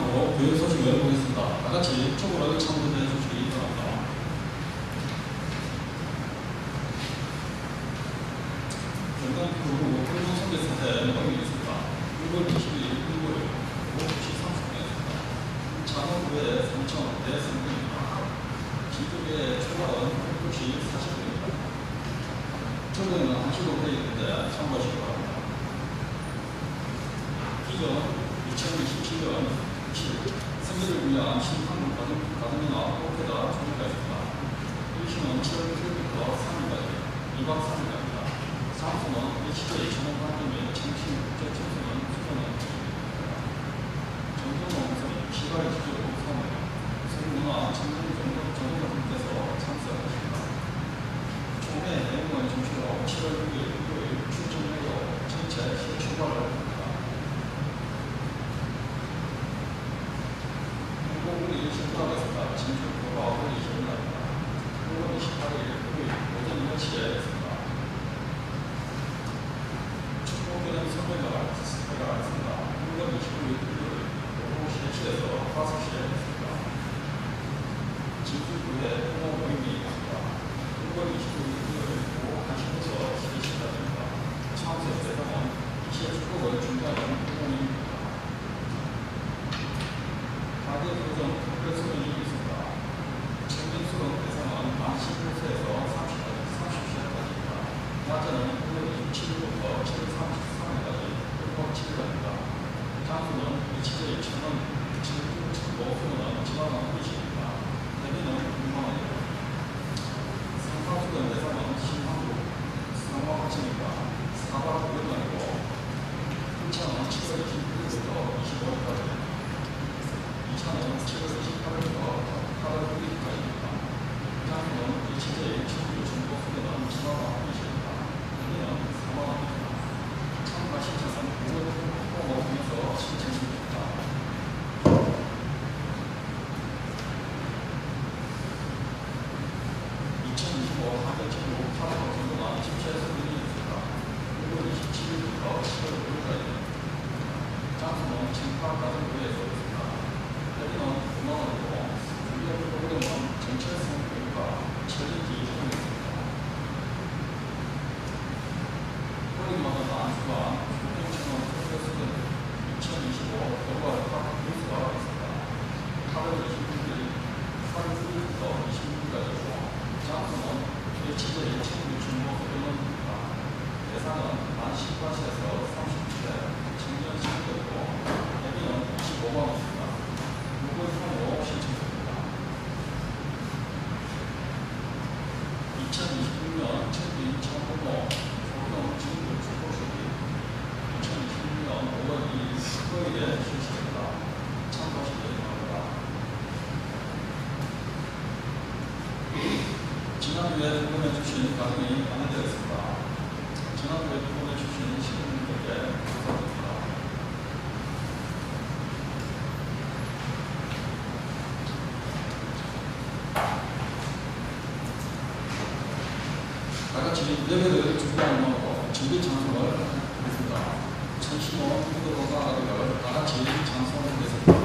마지막으로 교육 소식을 보겠습니다. 다 같이 초보를 참고해 주시기 바랍니다. 중간교육 공동선교센터에 넘기겠습니다. 6월 22일 일요일 오후 2시 30분입니다. 창원구의 3천 대선입니다. 기존의 초발은 9시 40분입니다. 초보에는 1시로 되어 있는데 참고하시기 바랍니다. 기존 2027년 7 생계를 위한 신한국 가정이나 호텔가 조직가 있습니다. 일시는 7월 1일부터 3일까지 2박 3일입니다. 장소는 일시의 전원관계 및 정신 국제 청소년 수련회 정경농성이 시발의 기조로 사무해 성문화 정경정보분께서 참석하십니다. 총회 내용을 중심으로 7월 6일 일요일 출전회로 전체 실출발을 합니다. 우리 신부하겠습니다. 진주교가 우리 신부입니다. 6월 28일 토요일 오전 10시에 있습니다. 축복기는 선배가 있습니다. 6월 29일 토요일 오후 3시에서 5시에 있습니다. 진주교회 부모 모임이 있습니다. 6월 29일 토요일 오후 1시부터 12시까지입니다. 참석 대상은 이시의 축복을 준비하는 부모님입니다. 가계 조정 특별소득이 있습니다. 청년수급 대상은 만 15세에서 30세까지입니다. 낮에는 9월 27일부터 7월 33일까지 6박 7일입니다. 장소는 일치제일 천원, 청도 수는 지방은 후리시입니다. 대비는 6만원입니다. 상파수급 대상은 신한국 상화학생입니다. 4박 5일간이고 풍차는 7월 29일부터 25일까지 2차는 7월 28일부터 8월 9일까지입니다. 장소는 일치제일 청주 중고 수련원 지방학 이시입니다. 여기는 4만원입니다. 참가 신청은 5월 홍보를 통해서 신청입니다. 2025 한국체육 8월 정도가 집체 수련이 있습니다. 6월 27일부터 10월 5일까지입니다. 장소는 청파가정부에서 있습니다. 여기는 9만원이고 준비할 프로그램은 전체성 교육과 챌린지 등이 있습니다. 프로그램마다 안수가 소통체험 프로세스는 2025 글로벌 팝 뉴스가 있습니다. 8월 26일 8월 9일부터 26일까지고 장소는 일치제일 청주 중고 수련원입니다. 대상은 만 18세에서 30세 청년 신고이고 대비는 25만원입니다. 6월 3호 신청입니다. 2026년 청주인 청부모 소경 중국 축구식이 2026년 5월 2일 수요일에 실시됩니다. 참고하시기 바랍니다. 지난주에 부검해 주신 가정이 안내되어 있습니다. 지난주에 부검해 주신 시민분들께 감사드립니다. 다같이 예배를 준비하는 것으로 준비 장소를 하겠습니다. 천신호 기도로가를 다같이 장소하겠습니다.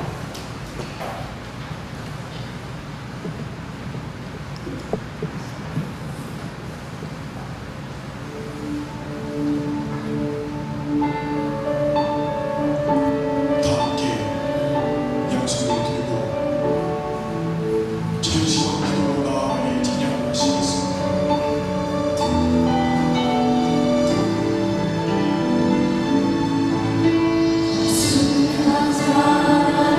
감사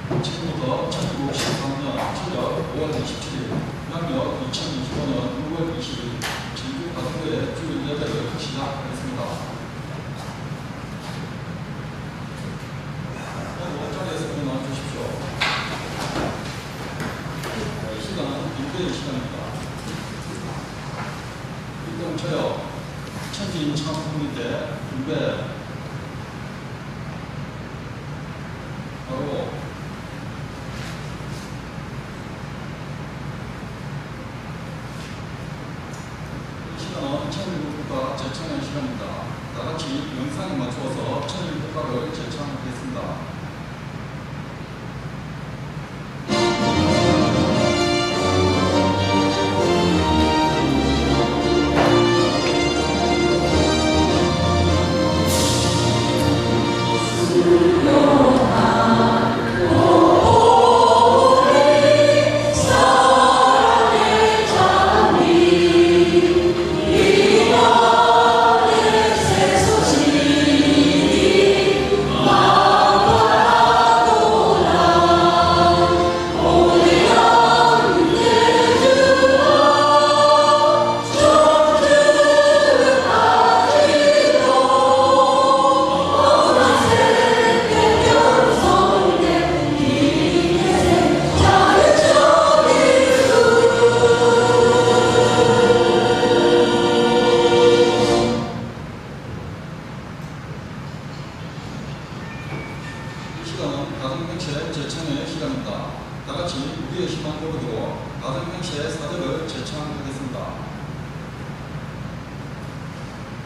지금부터 1953년 7월 5월 27일, 양력 2025년 6월 20일 진주 가정교회 주일 예배를 시작하겠습니다. 모두 자리에서 일어나 주십시오. 이 시간은 일대의 시간입니다. 일동처역 천지인 참품인데 불배 바로 이 시간은 천일국가 제창의 시간입니다. 다같이 영상에 맞추어서 천일국가를 제창하겠습니다. 가정행세 제창의 시간입니다. 다같이 우리의 힘만 고르기로 가정행세 사절을 제창하겠습니다.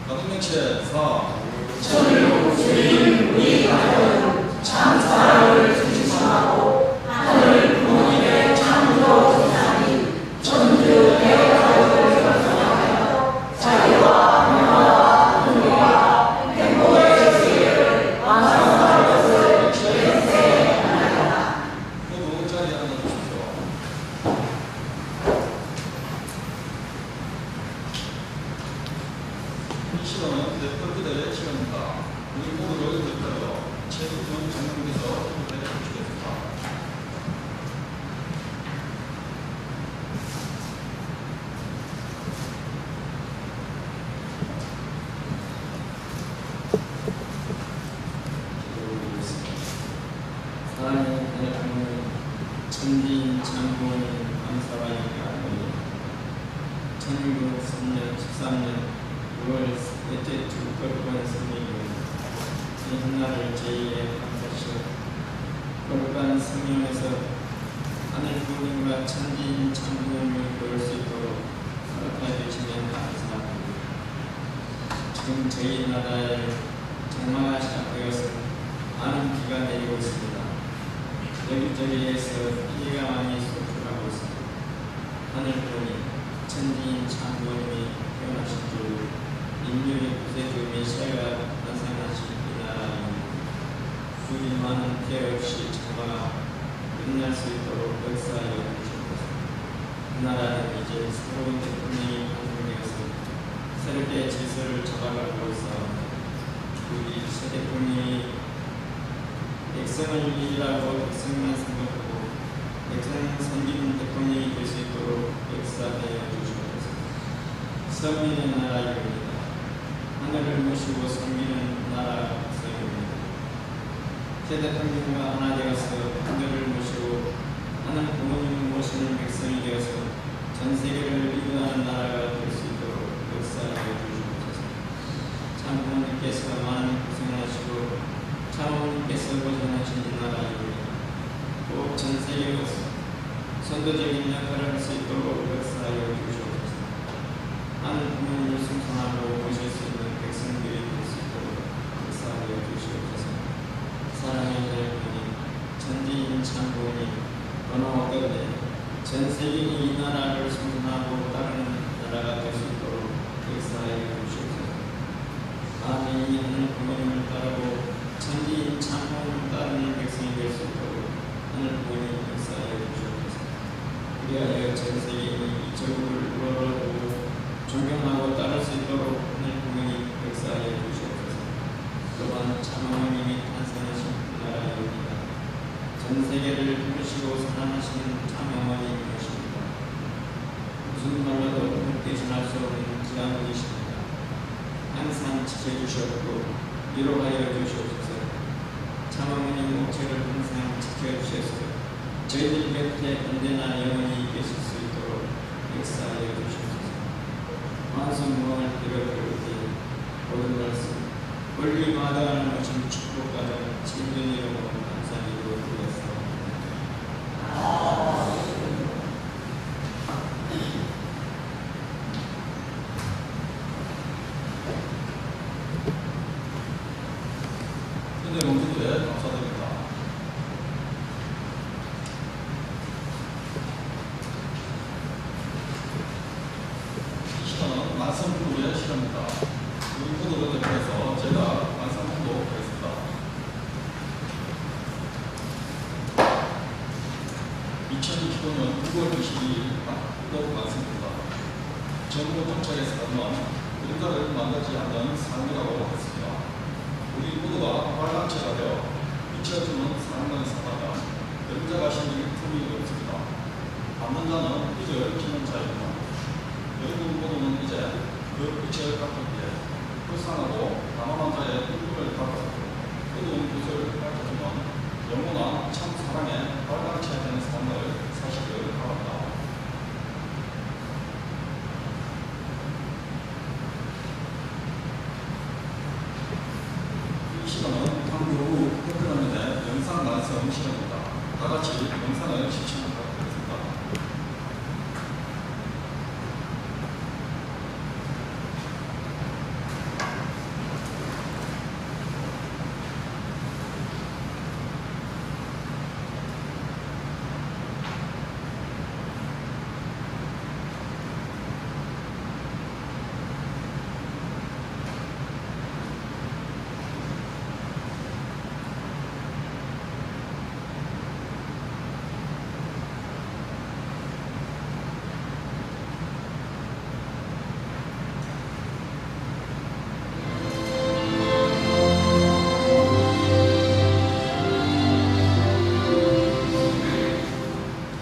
가정행세 4. 천일국 주인 우리 가정은 참 사랑을 중심하고 하늘 부모님의 창조 조상인 천주 대가족을 결성하여 자유와 평화와 긍휼과 행복의 세계를 완성할 것을 모두 자리에 앉아주십시오. 이 시간은 대표기도의 시간입니다. 우리 모두를 대표하여 최국영 장로님께서 기도해 주시겠습니다. 사랑의 하나님, 천지인 장부모님 감사와 영광을 1903년 13년 6월 넷째 주 거룩한 성령님 이 한날을 저희에게 감사시오. 거룩한 성령에서 하늘 부모님과 천지인 장부모님을 보일 수 있도록 허락하여 주시면 감사합니다. 지금 저희 나라에 장마가 시작되어서 많은 비가 내리고 있습니다. 여기저기에서 피해가 많이 속출하고 있습니다. 하늘 부모님, 천지인 장부모님이 태어나신 줄 인류의 구세주 메시아가 탄생하신 이 나라입니다. 부디 많은 피해 없이 장마가 끝날 수 있도록 역사하여 주시옵소서. 그 나라는 이제 새로운 대통령이 탄생되어서 새롭게 질서를 잡아가고 있사옵니다. 부디 새 대통령이 백성을 이기라고 백성만 생각하고 백성을 섬기는 대통령이 될 수 있도록 역사하여 주시옵소서. 선민의 나라입니다. 하늘을 모시고 섬기는 나라 백성입니다. 새 대통령과 하나 되어서 하늘을 모시고 하늘 부모님을 모시는 백성이 되어서 전 세계를 이루는 나라가 될 수 있도록 역사하여 주시옵소서. 참 부모님께서 많은 고생하시고 참으님께서 고생하신 이 나라입니다. 꼭 전 세계에서 선도적인 역할을 할 수 있도록 역사하여 주시옵소서. 하늘 부모님을 순종하고 모실 수 있는 백성들이 될 수 있도록 역사하여 주시옵소서. 사랑의 하나님, 천지인 참부모님, 어느 어떤데 전 세계인이 이 나라를 순종하고 따르는 나라가 될 수 있도록 역사하여 주시옵소서. 아멘. 이 하늘 부모님을 따르고 천지인 참부모님을 따르는 백성이 될 수 있도록 하늘 부모님 역사하여 주시옵소서. 그리하여 전 세계인이 이 제국을 우러러보고 존경하고 따를 수 있도록 하늘 부모님 역사하여 주시옵소서. 또한 참 어머님이 탄생하신 나라입니다. 전 전 세계를 부르시고 사랑하시는 참 어머니인 것입니다. 무슨 말로도 함께 전할 수 없는 지아버지십니다. 항상 지켜주셨고 위로하여 주시옵소서. 참 어머니 목적을 항상 지켜주셔서 저희들 곁에 언제나 영원히 계실 수 있도록 역사하여 주시옵소서. 만성무왕을 비롯해 모든 말씀 권리 마다하는 것은 축복받은 진정이로 감사드리고 드렸습니다. 현재 공주께 감사드립니다. 이 시간은 만성풍도의 시간입니다. 우리 모두를 대표해서 제가 만성풍도하겠습니다. 2025년 9월 22일 한국 만성풍도 정부 정책에서는 그림자를 만들지 않는 삶이라고 했습니다. 우리 모두가 활랑체가 되어 비춰주는 사랑만이 살다가 그림자가 생길 틈이 없습니다. 받는 자는 빛을 지는 자입니다. 여러분 모두는 이제 그 빛을 갚을 때 불쌍하고 가난한 자의 눈물을 닦아주고 어두운 빛을 밝혀주면 영원한 참 사랑의 활랑체가 되는 삶을 사시기를 바랍니다. 이 시간은 한국 프로그램의 영상 완성 시간입니다. 다 같이 영상을 시청하도록 하겠습니다.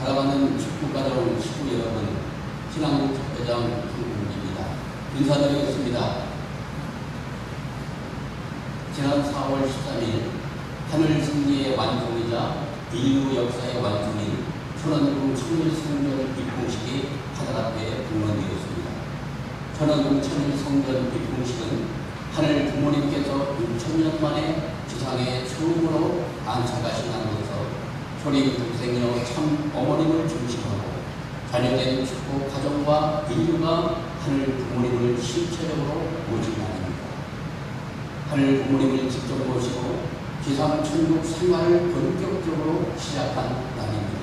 사랑하는 축복가족 식구 여러분, 신앙국 특별장 김국입니다. 인사드리겠습니다. 지난 4월 13일 하늘 승리의 완성이자 인류 역사의 완성인 천안궁 천일성전 입궁식이 하늘 앞에 공헌되었습니다. 천안궁 천일성전 입궁식은 하늘 부모님께서 6,000년 만에 지상에 처음으로 안착하신 한으로서 초림 독생녀 참 어머님을 중심하고 자녀된 축복 가정과 인류가 하늘 부모님을 실체적으로 모시는 날입니다. 하늘 부모님을 직접 모시고 지상 천국 생활을 본격적으로 시작한 날입니다.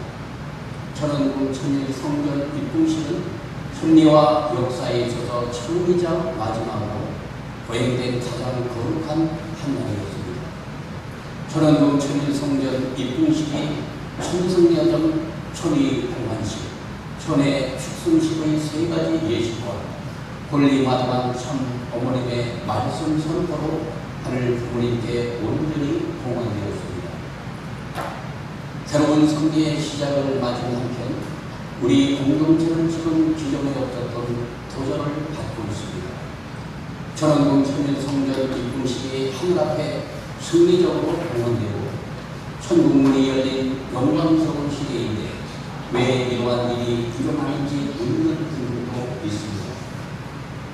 천안궁 천일 성전 입궁식은 승리와 역사에 있어서 처음이자 마지막으로 거행된 가장 거룩한 한 날이었습니다. 천안궁 천일 성전 입궁식이 천승여정 천위봉환식, 천의 축승식의 세 가지 예식과 권리마다한 참 어머님의 말씀 선포로 하늘 부모님께 온전히 봉헌되었습니다. 새로운 승리의 시작을 맞은 한편 우리 공동체는 지금 기존에 없었던 도전을 받고 있습니다. 천안궁 천일 성전 입궁식이 하늘 앞에 승리적으로 봉헌되고 천국문이 열린 영광스러운 시대인데 왜 이러한 일이 일어나는지 묻는 분들도 있습니다.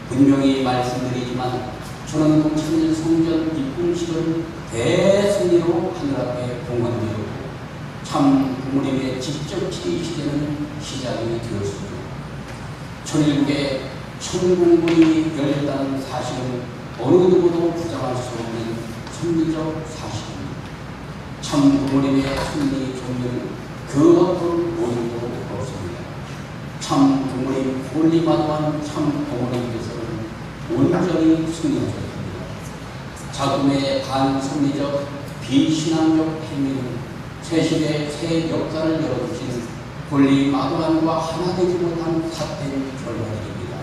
분명히 말씀드리지만 천안궁 천일 성전 입궁식은 대승리로 하늘 앞에 봉헌되었고 참 부모님의 직접 지휘 시대는 시작이 되었습니다. 천일국의 천국문이 열렸다는 사실은 어느 누구도 부정할 수 없는 승리적 사실입니다. 참 부모님의 승리 종류는 그 어떤 모습도 없습니다. 참 부모님 권리마다한 참 어머님께서는 온전히 승리하셨습니다. 자금의 반승리적 비신앙적 행위는 새 시대의 새 역사를 열어주신 권리마다한과 하나 되지 못한 사태의 결과입니다.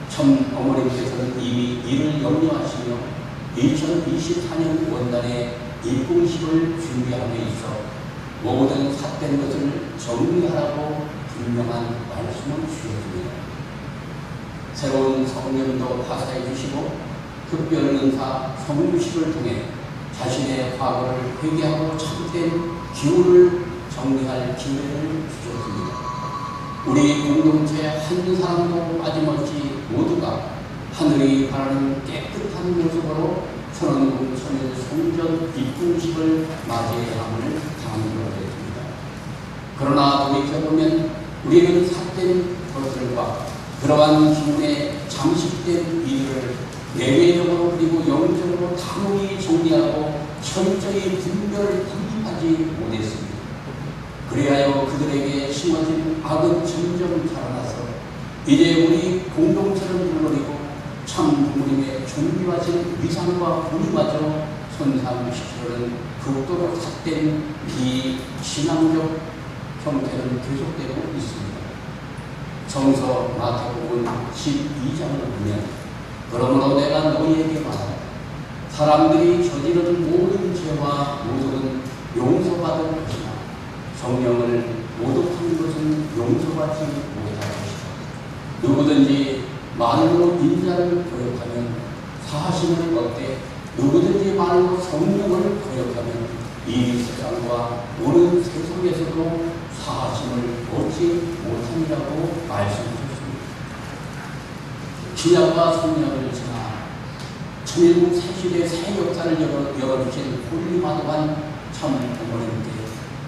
참 어머님께서는 이미 이를 염려하시며 2024년 원단의 입궁식을 준비함에 있어 모든 삿된 것을 정리하라고 분명한 말씀을 주셨습니다. 새로운 성령도 하사해 주시고 특별 은사 성유식을 통해 자신의 과거를 회개하고 참된 기운을 정리할 기회를 주셨습니다. 우리 공동체 한 사람도 빠짐없이 모두가 하늘이 바라는 깨끗한 모습으로 천원궁 천일 성전 입궁식을 맞이해야 함을 강조하겠습니다. 그러나 돌이켜보면 우리는 삿된 것들과 그러한 기운에 잠식된 일을 내외적으로 그리고 영적으로 단호히 정리하고 철저히 분별하지 못했습니다. 그리하여 그들에게 심어진 악은 점점 자라나서 이제 우리 공동체를 물러리고 참 부모님의 존귀하신 위상과 본의마저 손상시키려는 극도로 삿된 비신앙적 형태는 계속되고 있습니다. 성서 마태복음 12장을 보면 그러므로 내가 너희에게 말한다. 사람들이 저지른 모든 죄와 모독은 용서받을 것이나 성령을 모독하는 것은 용서받지 못할 것이다. 누구든지 말로 인자를 거역하면 사하심을 얻되 누구든지 말로 성령을 거역하면 이 세상과 오는 세상에서도 사하심을 얻지 못함이라고 말씀하셨습니다. 신약과 성령을 지나 천일국 새시대 새 역사를 열어주신 홀리마도한 참 부모님께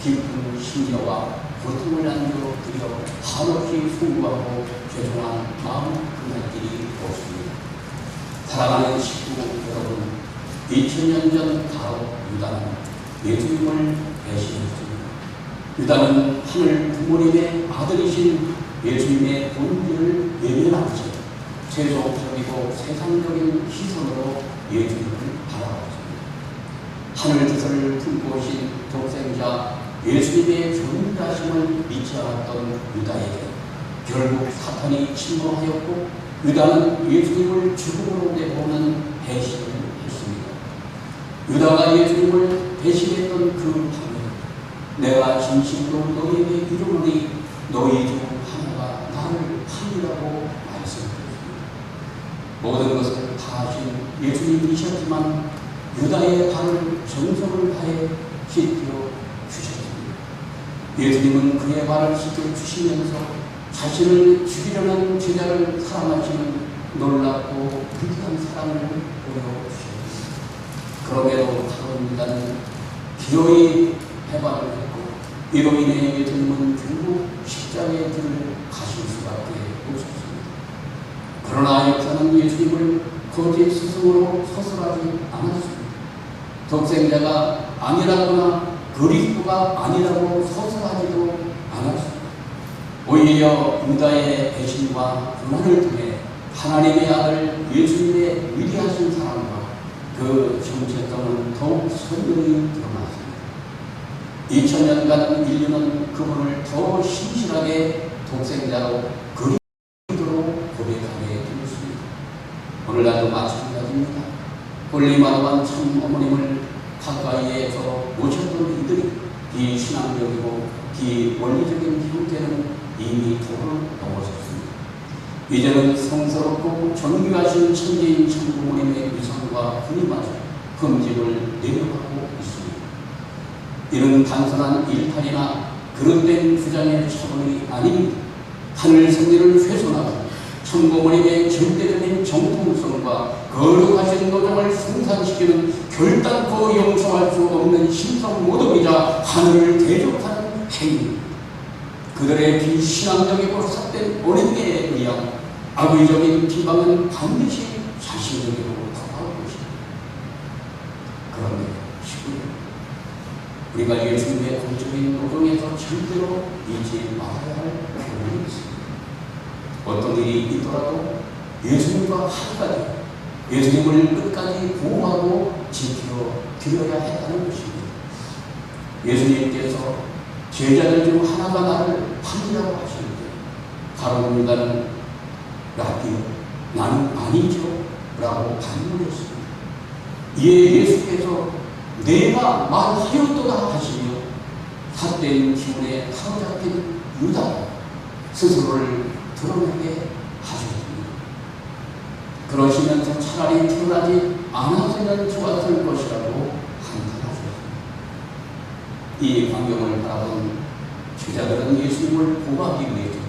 깊은 심려와 고통을 안겨드려 한없이 숭고하고 죄송한 마음 금할 길이 없습니다. 사랑하는 식구 여러분, 2000년 전 바로 유다는 예수님을 배신했습니다. 유다는 하늘 부모님의 아들이신 예수님의 본질을 외면한 채 세속적이고 세상적인 시선으로 예수님을 바라봤습니다. 하늘 뜻을 품고 오신 독생자 예수님의 존귀하심을 믿지 않았던 유다에게 결국 사탄이 침범하였고 유다는 예수님을 죽음으로 내보는 배신을 했습니다. 유다가 예수님을 배신했던 그 밤에 내가 진심으로 너희에게 이르노니 너희 중 하나가 나를 팔리라고 말씀드렸습니다. 모든 것을 다 하신 예수님이셨지만 유다의 발을 정성을 다해 씻겨 주셨습니다. 예수님은 그의 발을 씻겨 주시면서 자신을 죽이려는 제자를 사랑하시는 놀랍고 위대한 사랑을 보여주셨습니다. 그럼에도 다른 유다는 기어이 해방을 했고 이로 인해 예수님은 결국 십자가의 길을 가실 수밖에 없었습니다. 그러나 역사는 예수님을 거짓 스승으로 서술하지 않았습니다. 독생자가 아니라거나 그리스도가 아니라고 서술하지도 않았습니다. 오히려 유다의 배신과 분한을 통해 하나님의 아들 예수님의 위대하신 사랑과 그 정체성을 더욱 선명히 드러났습니다. 2000년간 인류는 그분을 더 신실하게 독생자로 그리스도로 고백하게 되었습니다. 오늘날도 마찬가지입니다. 홀리마도한 참 어머님을 가까이에서 모셨던 이들이 비신앙적이고 비원리적인 형태는 이미 도를 넘어섰습니다. 이제는 성스럽고 존귀하신 천지인 참부모님의 위상과 분이마저 흠집을 내려가고 있습니다. 이는 단순한 일탈이나 그릇된 주장의 차원이 아닙니다. 하늘 승리를 훼손하고 참부모님의 절대적인 정통성과 거룩하신 노정을 승산시키는 결단코 용서할 수 없는 신성 모독이자 하늘을 대적하는 행위입니다. 그들의 비신앙적이고 삿된 어린애에 의한 악의적인 비방은 반드시 자신적으로 다가올 것입니다. 그런데 우리가 예수님의 공적인 노동에서 절대로 잊지 말아야 할 교훈이 있습니다. 어떤 일이 있더라도 예수님과 하나까지 예수님을 끝까지 보호하고 지켜드려야 했다는 것입니다. 예수님께서 제자들 중 하나가 나를 팔리라고 하시는데 가룟 유다는 라비요 나는 아니죠 라고 반문했습니다. 이에 예수께서 내가 말하였도다 하시며 삿된 기운에 사로잡힌 유다가 스스로를 드러내게 하셨습니다. 그러시면서 차라리 태어나지 않았으면 좋았을 것이라고 한탄하셨습니다. 이 광경을 바라본 제자들은 예수님을 보호하기 위해서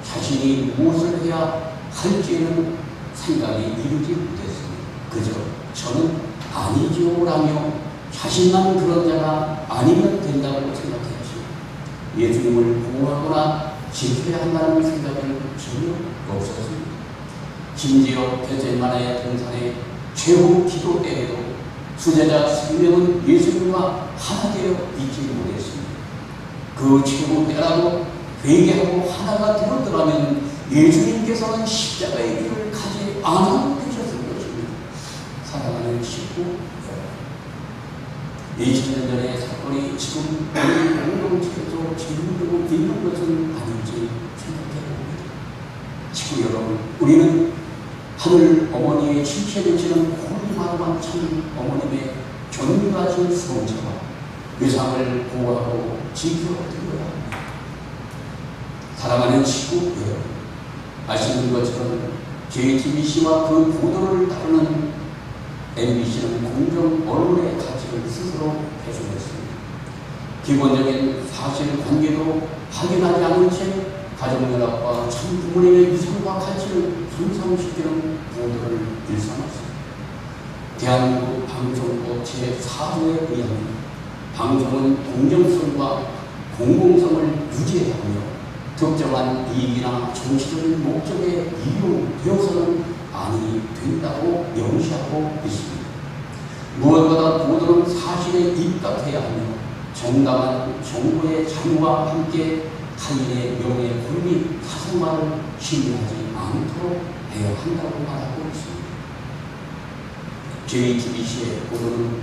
자신이 무엇을 해야 할지에는 생각이 이르지 못했습니다. 그저 저는 아니죠 라며 자신만 그런 자가 아니면 된다고 생각했지 예수님을 보호하거나 지켜야 한다는 생각은 전혀 없었습니다. 심지어 겟세마네 동산의 최후 기도 때에도 수제자 3명은 예수님과 하나 되어 있지 못했습니다. 그 최후 때라도 회개하고 하나가 되었더라면 예수님께서는 십자가의 길을 가지 않아도 되셨을 것입니다. 사랑하는 식구 여러분, 2000년 전의 사건이 지금 우리 공동체에서 진행되고 있는 것은 아닌지 생각해봅니다. 식구 여러분, 우리는 하늘 어머니의 실체 되시는 홀리마루만 참 어머님의 견고하신 성처와 의상을 보호하고 지켜드려야 합니다. 사랑하는 식구 여러분, 아시는 것처럼 JTBC와 그 보도를 다루는 MBC는 공정 언론의 가치를 스스로 훼손했습니다. 기본적인 사실관계도 확인하지 않은 채 가정연합과 참부모님의 위상과 가치를 손상시키는 보도를 일삼았습니다. 대한민국 방송법 제4조에 의하면 방송은 공정성과 공공성을 유지하며 특정한 이익이나 정치적인 목적에 이용되어서는 아니 된다고 명시하고 있습니다. 무엇보다 보도는 사실에 입각해야 하며 정당한 정보의 자유와 함께 타인의 명예, 권리, 사생활을 침해하지 않도록 해야 한다고 말하고 있습니다. JTBC의 보도는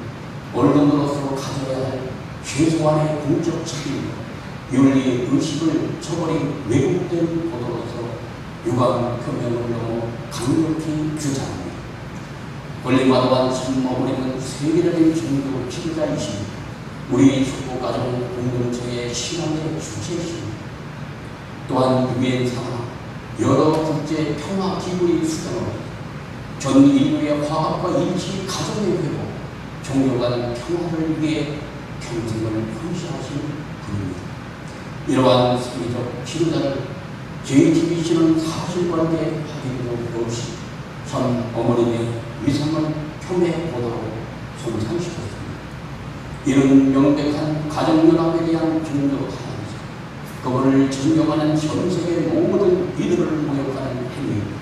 언론으로서 가져야 할 최소한의 공적 책임과 윤리 의식을 저버린 왜곡된 보도로서 유감 표명을 넘어 강력히 규탄합니다. 권리마다한 참어머님은 세계적인 종교 지도자이십니다. 우리 축복가정 공동체의 신앙의 주체이십니다. 또한 유엔사나 여러 국제 평화 기구의 수장으로 전 인류의 화합과 일치, 가정의 회복, 종교 간 평화를 위해 평생을 헌신하신 분입니다. 이러한 세계적 지도자를 JTBC는 사실관계 확인도 없이 전 어머님의 위상을 표매 보도로 손상시켰습니다. 이런 명백한 가정연합에 대한 종교 탄압에서 그거를 증명하는 전 세계 모든 이들을 모욕하는 행위입니다.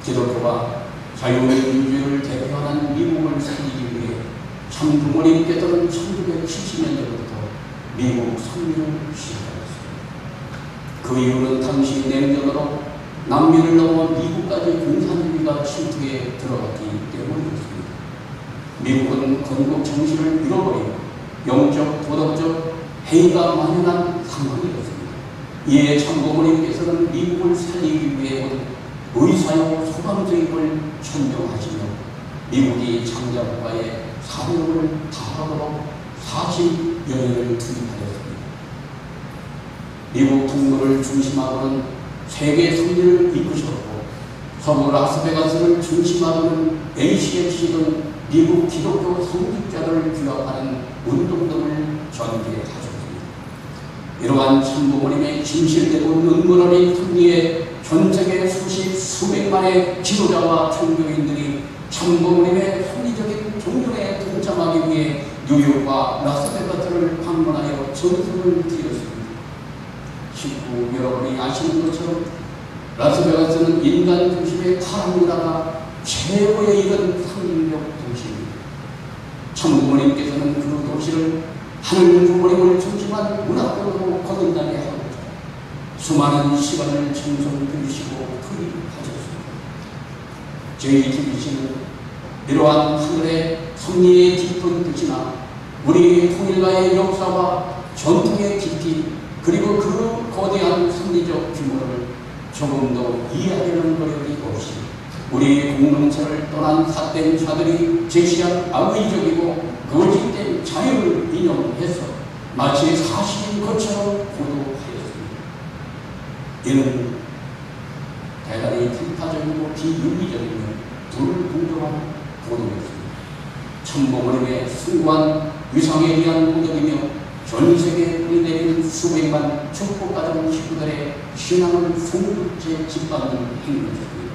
기독교와 자유민주주의를 대표하는 미국을 살리기 위해 참 부모님께서는 1970년대부터 미국 선교를 시작하였습니다. 그 이후는 당시 냉전으로 남미를 넘어 미국까지 공산주의가 침투에 들어갔기 때문이었습니다. 미국은 건국 정신을 잃어버리고 영적, 도덕적 해이가 만연한 상황이었습니다. 이에 참부모님께서는 미국을 살리기 위해 의사요 소방조직을 천명하시며 미국이 장자국가의 사명을 다하도록 40여 년을 투입하였습니다. 미국 동부를 중심하고는 세계 승리를 이끄셨고 서부 라스베가스를 중심하고는 ACFC 등 미국 기독교 성직자들을 규합하는 운동 등을 전개하셨습니다. 이러한 참부모님의 진실되고 눈물 어린 승리에 전 세계 수백만의 지도자와 종교인들이 참부모님의 합리적인 종전에 동참하기 위해 뉴욕과 라스베가스를 방문하여 전승을 드렸습니다. 식구 여러분이 아시는 것처럼 라스베가스는 인간 중심의 타락문화가 최고에 이른 상징적 도시입니다. 참부모님께서는 그 도시를 하늘 부모님을 중심한 문화권으로 거듭나게 하고 수많은 시간을 청소를 들이시고 투입하셨습니다. JTBC는 이러한 하늘의 섭리의 깊은 뜻이나 우리 통일가의 역사와 전통의 깊이 그리고 그 거대한 섭리적 규모를 조금 더 이해하려는 노력이 없이 우리 공동체를 떠난 삿된 자들이 제시한 악의적이고 거짓된 자유를 인용해서 마치 사실인 것처럼 보도하였습니다. 이는 대단히 편파적이고 비윤리적이며 불공정한 보도였습니다. 천부모님의 숭고한 위상에 대한 모독이며 전 세계에 뿌리내린 수백만 축복가정 식구들의 신앙을 송두째 짓밟는 행위였습니다.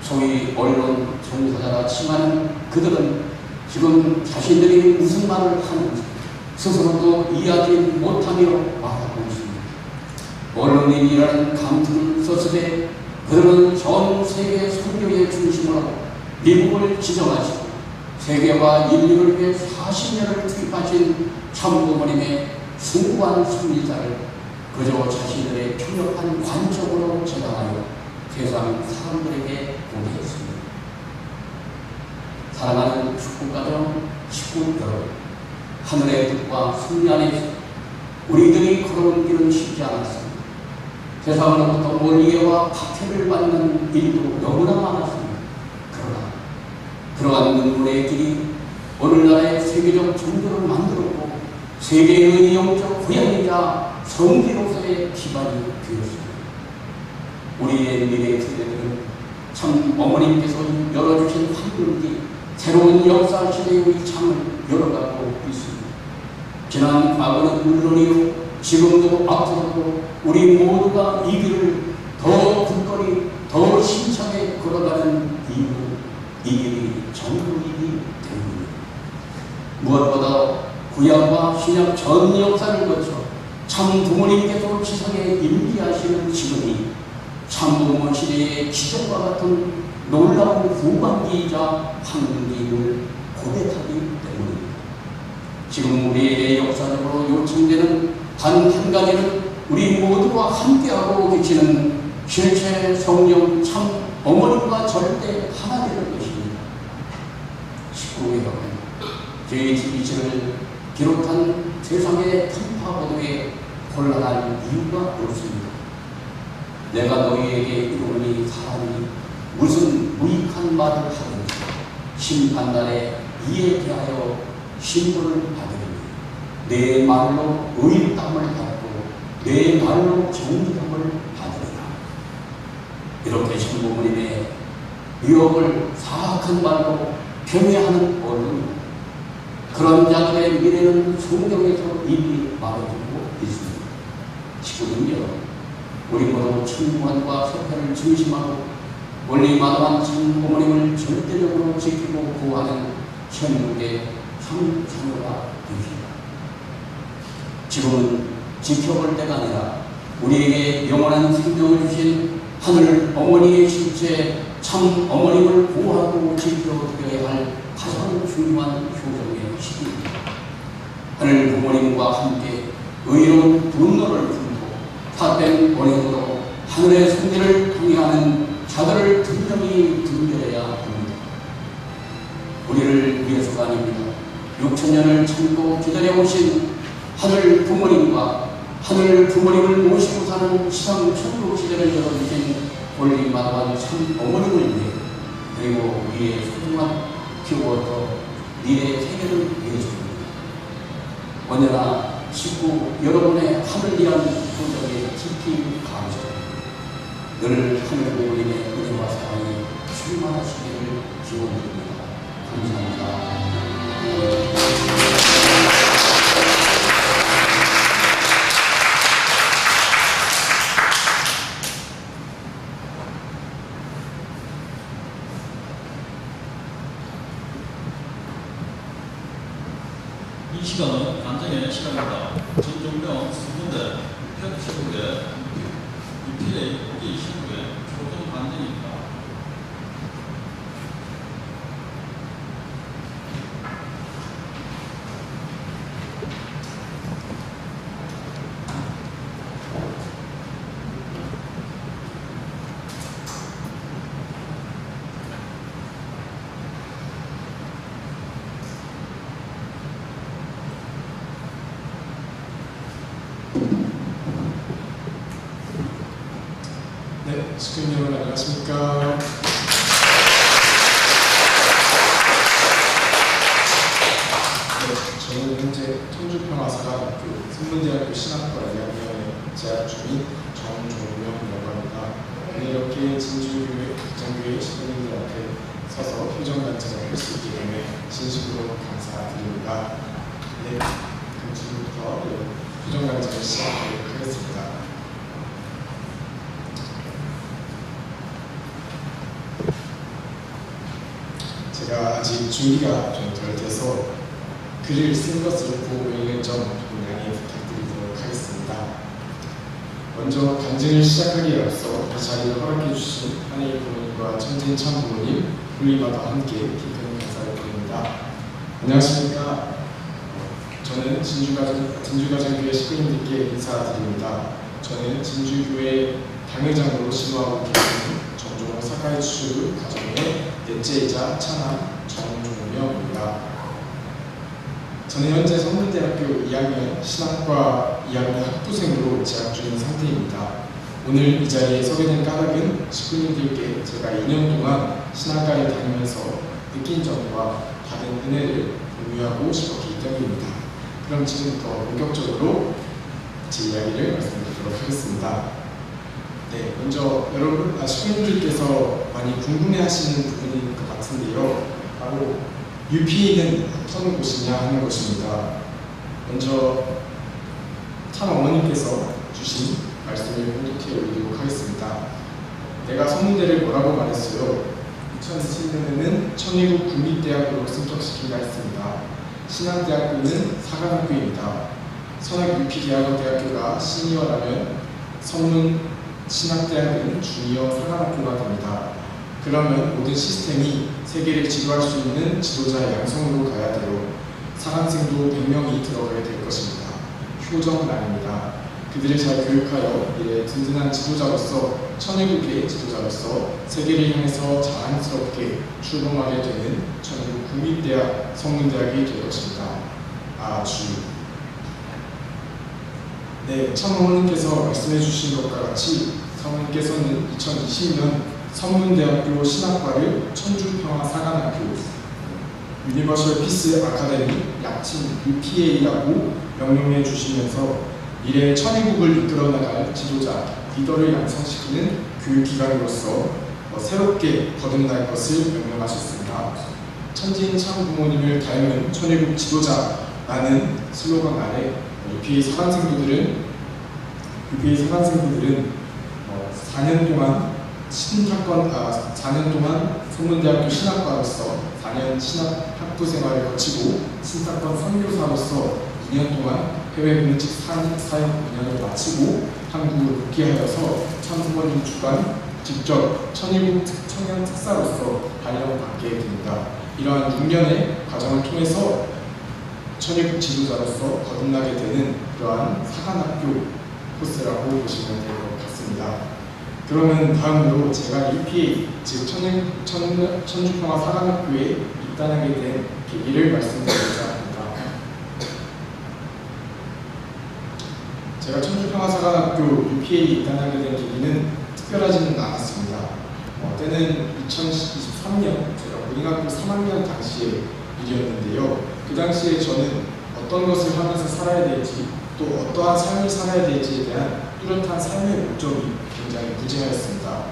소위 언론 종사자라 칭하는 그들은 지금 자신들이 무슨 말을 하는지 스스로도 이해하지 못하며 말하고 있습니다. 언론인이라는 감투를 썼을 때 그들은 전 세계 선교의 중심으로 미국을 지정하시고 세계와 인류를 위해 40년을 투입하신 참부모님의 숭고한 숭리자를 그저 자신들의 편협한 관점으로 제당하여 세상 사람들에게 보내했습니다. 사랑하는 축복가정 식구 여러분, 하늘의 뜻과 승리 안에서 우리들이 걸어온 길은 쉽지 않았습니다. 세상으로부터 멀리와 박해를 받는 일도 너무나 많았습니다. 그러나 그러한 눈물의 길이 오늘날의 세계적 종교를 만들었고 세계의 영적 고향이자 성지로서의 기반이 되었습니다. 우리의 미래 세대들은 참 어머님께서 열어주신 황금기 새로운 역사 시대의 창을 열어가고 있습니다. 지난 과거는 물론이요 지금도 앞으로도 우리 모두가 이 길을 더 굳건히 더 힘차게 걸어가는 이유는 이 길이 전부이기 때문입니다. 무엇보다 구약과 신약 전 역사를 거쳐 참 부모님께서 지상에 임기하시는 지금이 참 부모 시대의 기적과 같은 놀라운 후반기이자 황금기임을 고백하기 때문입니다. 지금 우리에게 역사적으로 요청되는 단 한 가지는 우리 모두가 함께하고 계시는 실체 성령 참 어머님과 절대 하나 되는 것입니다. 식구 여러분, JTBC를 비롯한 세상의 편파보도에 곤란한 이유가 없습니다. 내가 너희에게 이르노니 사람이 무슨 무익한 말을 하든지 심판날에 이에 대하여 신고를 받으리니 내 말로 의롭다함을 받고 내 말로 정직함을 받으리라. 이렇게 천부모님의 유혹을 사악한 말로 경외하는 언론, 그런 자들의 미래는 성경에서 이미 말해주고 있습니다. 친구들요, 우리 모두 천구원과 석회를 중심하고 원리마다한 천부모님을 절대적으로 지키고 보호하는 천국의 참사모가 됩니다. 지금은 지켜볼 때가 아니라 우리에게 영원한 생명을 주신 하늘 어머니의 실체 참 어머님을 보호하고 지켜드려야 할 가장 중요한 효정의 시기입니다. 하늘 부모님과 함께 의로운 분노를 품고 삿된 언행으로 하늘의 승리를 통해하는 자들을 분명히 등려해야 합니다. 우리를 위해서가 아닙니다. 6천년을 참고 기다려오신 하늘 부모님과 하늘 부모님을 모시고 사는 시상 천국 시대를 열어주신 원리마다한 참 어머님을 위해 그리고 우리의 소중한 키워더 미래 세계를 위해서입니다. 언제나 식구 여러분의 하늘이란 소정에 깊이 감사합니다. 늘 하늘 부모님의 은혜와 사랑이 충만하시기를 기원드립니다. 감사합니다. 이 시간은 간증의 시간입니다. 전종명 수군대 육편시국의 육필의 고기 시국의 초등 간증입니다. 네, 스크린 여러분 안녕하십니까. 네, 저는 현재 청주평화사가 성문대학교 신학과 2학년에 재학 중인 정종명이라고 합니다. 오늘 이렇게 진주교회 국장교회 신부님들 앞에 서서 효정단체를 할 수 있기 때문에 진심으로 감사드립니다. 네, 그럼 지금부터 효정단체를 시작하도록 하겠습니다. 제가 아직 준비가 좀 덜 돼서 글을 쓴 것을 보고 있는 점 양해 부탁드리도록 하겠습니다. 먼저 간증을 시작하기에 앞서 이 자리를 허락해 주신 한혜일 부모님과 천진찬 부모님, 부임마다 함께 깊은 감사를 드립니다. 안녕하십니까? 저는 진주가정교회 식구님들께 인사드립니다. 저는 진주교회 당회장으로 신호하고 계신 정종 사가이추 가정의 넷째이자 차남 정종명입니다. 저는 현재 성문대학교 2학년 신학과 2학년 학부생으로 재학 중인 상태입니다. 오늘 이 자리에 서게 된 까닭은 식구님들께 제가 2년 동안 신학과를 다니면서 느낀 점과 받은 은혜를 공유하고 싶었기 때문입니다. 그럼 지금부터 본격적으로 제 이야기를 말씀드리도록 하겠습니다. 네, 먼저 여러분, 식구님들께서 많이 궁금해하시는 부분인 것 같은데요. 바로 UP는 어떤 곳이냐 하는 것입니다. 먼저 참 어머니께서 주신 말씀을 공독해 올리도록 하겠습니다. 내가 성문대를 뭐라고 말했어요? 2007년에는 천의국 국립대학으로 승격시킨다 했습니다. 신한대학교는 사관학교입니다. 선악 UP대학교가 시니어라면 성문 신학대학은 주니어 사관학교가 됩니다. 그러면 모든 시스템이 세계를 지도할 수 있는 지도자 양성으로 가야 돼요. 사관생도 100명이 들어가야 될 것입니다. 효정난입니다. 그들을 잘 교육하여 미래의 든든한 지도자로서 천의국의 지도자로서 세계를 향해서 자랑스럽게 출범하게 되는 천의국 국립대학 성문대학이 될 것입니다. 아주 네, 참어머님께서 말씀해 주신 것과 같이 사모님께서는 2020년 성문대학교 신학과를 천주평화사관학교 유니버셜 피스 아카데미 약칭 UPA라고 명명해 주시면서 미래의 천의국을 이끌어 나갈 지도자, 리더를 양성시키는 교육기관으로서 새롭게 거듭날 것을 명명하셨습니다. 천진창 부모님을 닮은 천의국 지도자라는 슬로건 아래 UPA 사관생들은 4년 동안 4년 동안 성문대학교 신학과로서 4년 신학 학부 생활을 거치고 신사권 선교사로서 2년 동안 해외 공직 사역 2년을 마치고 한국으로 복귀하여서 참부모님 주관 직접 천일국 청년 특사로서 발령받게 됩니다. 이러한 6년의 과정을 통해서 천일국 지도자로서 거듭나게 되는 그러한 사관학교 코스라고 보시면 될 것 같습니다. 그러면 다음으로 제가 UPA, 즉 천주평화 사관학교에 입단하게 된 계기를 말씀드리고자 합니다. 제가 천주평화사관학교 UPA에 입단하게 된 계기는 특별하지는 않았습니다. 때는 2023년 제가 고등학교 3학년 당시의 일이었는데요. 그 당시에 저는 어떤 것을 하면서 살아야 될지 또 어떠한 삶을 살아야 될지에 대한 뚜렷한 삶의 목적이 굉장히 부재하였습니다.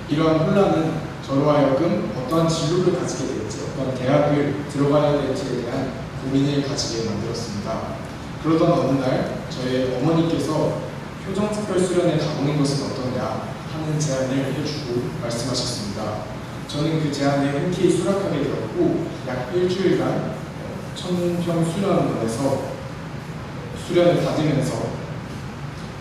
이러한 혼란은 저로 하여금 어떠한 진로를 가지게 될지 어떠한 대학을 들어가야 될지에 대한 고민을 가지게 만들었습니다. 그러던 어느 날 저희 어머니께서 효정특별수련에 가보는 것은 어떠냐 하는 제안을 해주고 말씀하셨습니다. 저는 그 제안에 흔쾌히 수락하게 되었고 약 일주일간 천평 수련원에서 수련을 받으면서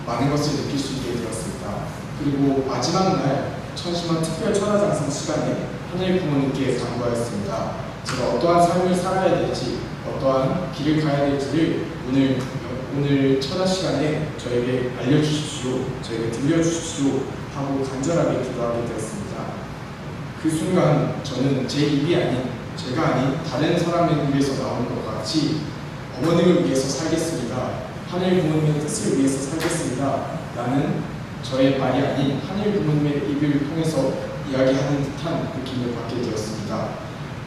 많은 것을 느낄 수 있게 되었습니다. 그리고 마지막 날 천심원 특별 철화장성 시간에 하늘 부모님께 간구하였습니다. 제가 어떠한 삶을 살아야 될지 어떠한 길을 가야 될지를 오늘 철화 시간에 저에게 알려주십시오, 저에게 들려주십시오 하고 간절하게 기도하게 되었습니다. 그 순간 저는 제 입이 아닌 제가 아닌 다른 사람의 입에서 나오는 것과 같이 어머님을 위해서 살겠습니다, 하늘 부모님의 뜻을 위해서 살겠습니다 라는 저의 말이 아닌 하늘 부모님의 입을 통해서 이야기하는 듯한 느낌을 받게 되었습니다.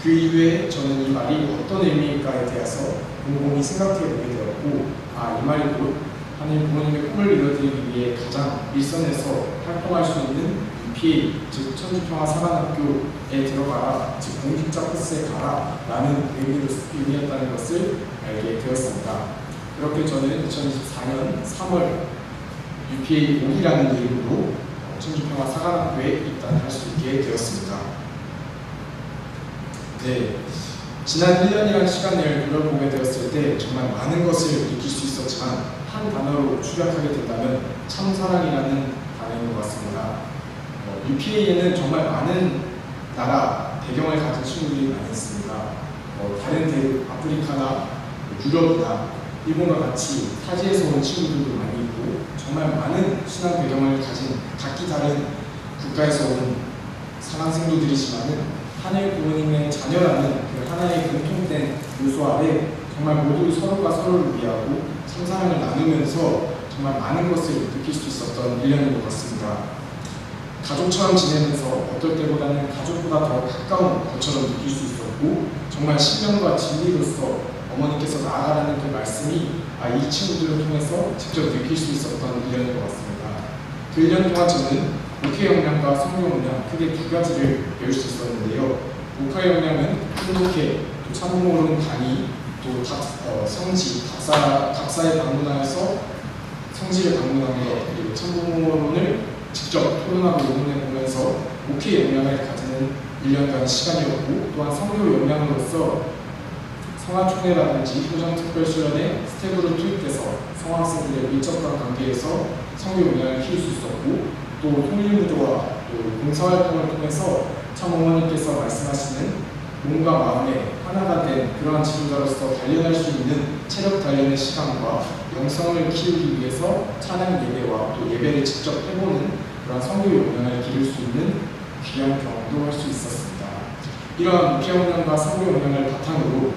그 이후에 저는 이 말이 어떤 의미일까에 대해서 곰곰이 생각해 보게 되었고 이 말이 곧 하나님 부모님의 꿈을 이루어드리기 위해 가장 일선에서 활동할 수 있는 UPA, 즉 천주평화사관학교에 들어가라, 즉 공직자 코스에 가라 라는 의미였다는 것을 알게 되었습니다. 그렇게 저는 2024년 3월 UPA 5기라는 이름으로 천주평화사관학교에 입단할 수 있게 되었습니다. 네, 지난 1년이라는 시간을 돌아보게 되었을 때 정말 많은 것을 느낄 수 있었지만 한 단어로 축약하게 된다면 참사랑이라는 단어인 것 같습니다. UPA에는 정말 많은 나라, 배경을 가진 친구들이 많이 있습니다. 다른 대륙, 아프리카나 유럽이나 일본과 같이 타지에서 온 친구들도 많이 있고 정말 많은 신앙 배경을 가진 각기 다른 국가에서 온 사랑생도들이지만은 하나의 부모님의 자녀라는 그 하나의 공통된 요소 아래 정말 모두 서로가 서로를 위하고 참사랑을 나누면서 정말 많은 것을 느낄 수 있었던 1년인 것 같습니다. 가족처럼 지내면서 어떨 때보다는 가족보다 더 가까운 것처럼 느낄 수 있었고 정말 신명과 진리로서 어머니께서 나아가라는 그 말씀이 이 친구들을 통해서 직접 느낄 수 있었던 1년인 것 같습니다. 그 1년 동안 저는 목회 역량과 성경 역량 크게 두 가지를 배울 수 있었는데요. 목회 역량은 한독회, 또 참부모론 강의, 또 성지, 각사에 방문하여서 성지를 방문하며 그리고 참부모론을 직접 토론하고 의논해 보면서 목회 역량을 가지는 1년간 시간이었고 또한 성교 역량으로서 성화총회라든지 효정특별수련에 스텝으로 투입돼서 성학생들의 밀접한 관계에서 성교 역량을 키울 수 있었고 또 통일무도와 또 봉사활동을 통해서 참 어머니께서 말씀하시는 몸과 마음에 하나가 된 그러한 지도자로서 단련할 수 있는 체력 단련의 시간과 영성을 키우기 위해서 찬양 예배와 또 예배를 직접 해보는 그런 성교 역량을 기를 수 있는 귀한 경험도 할 수 있었습니다. 이러한 목회 역량과 성교 역량을 바탕으로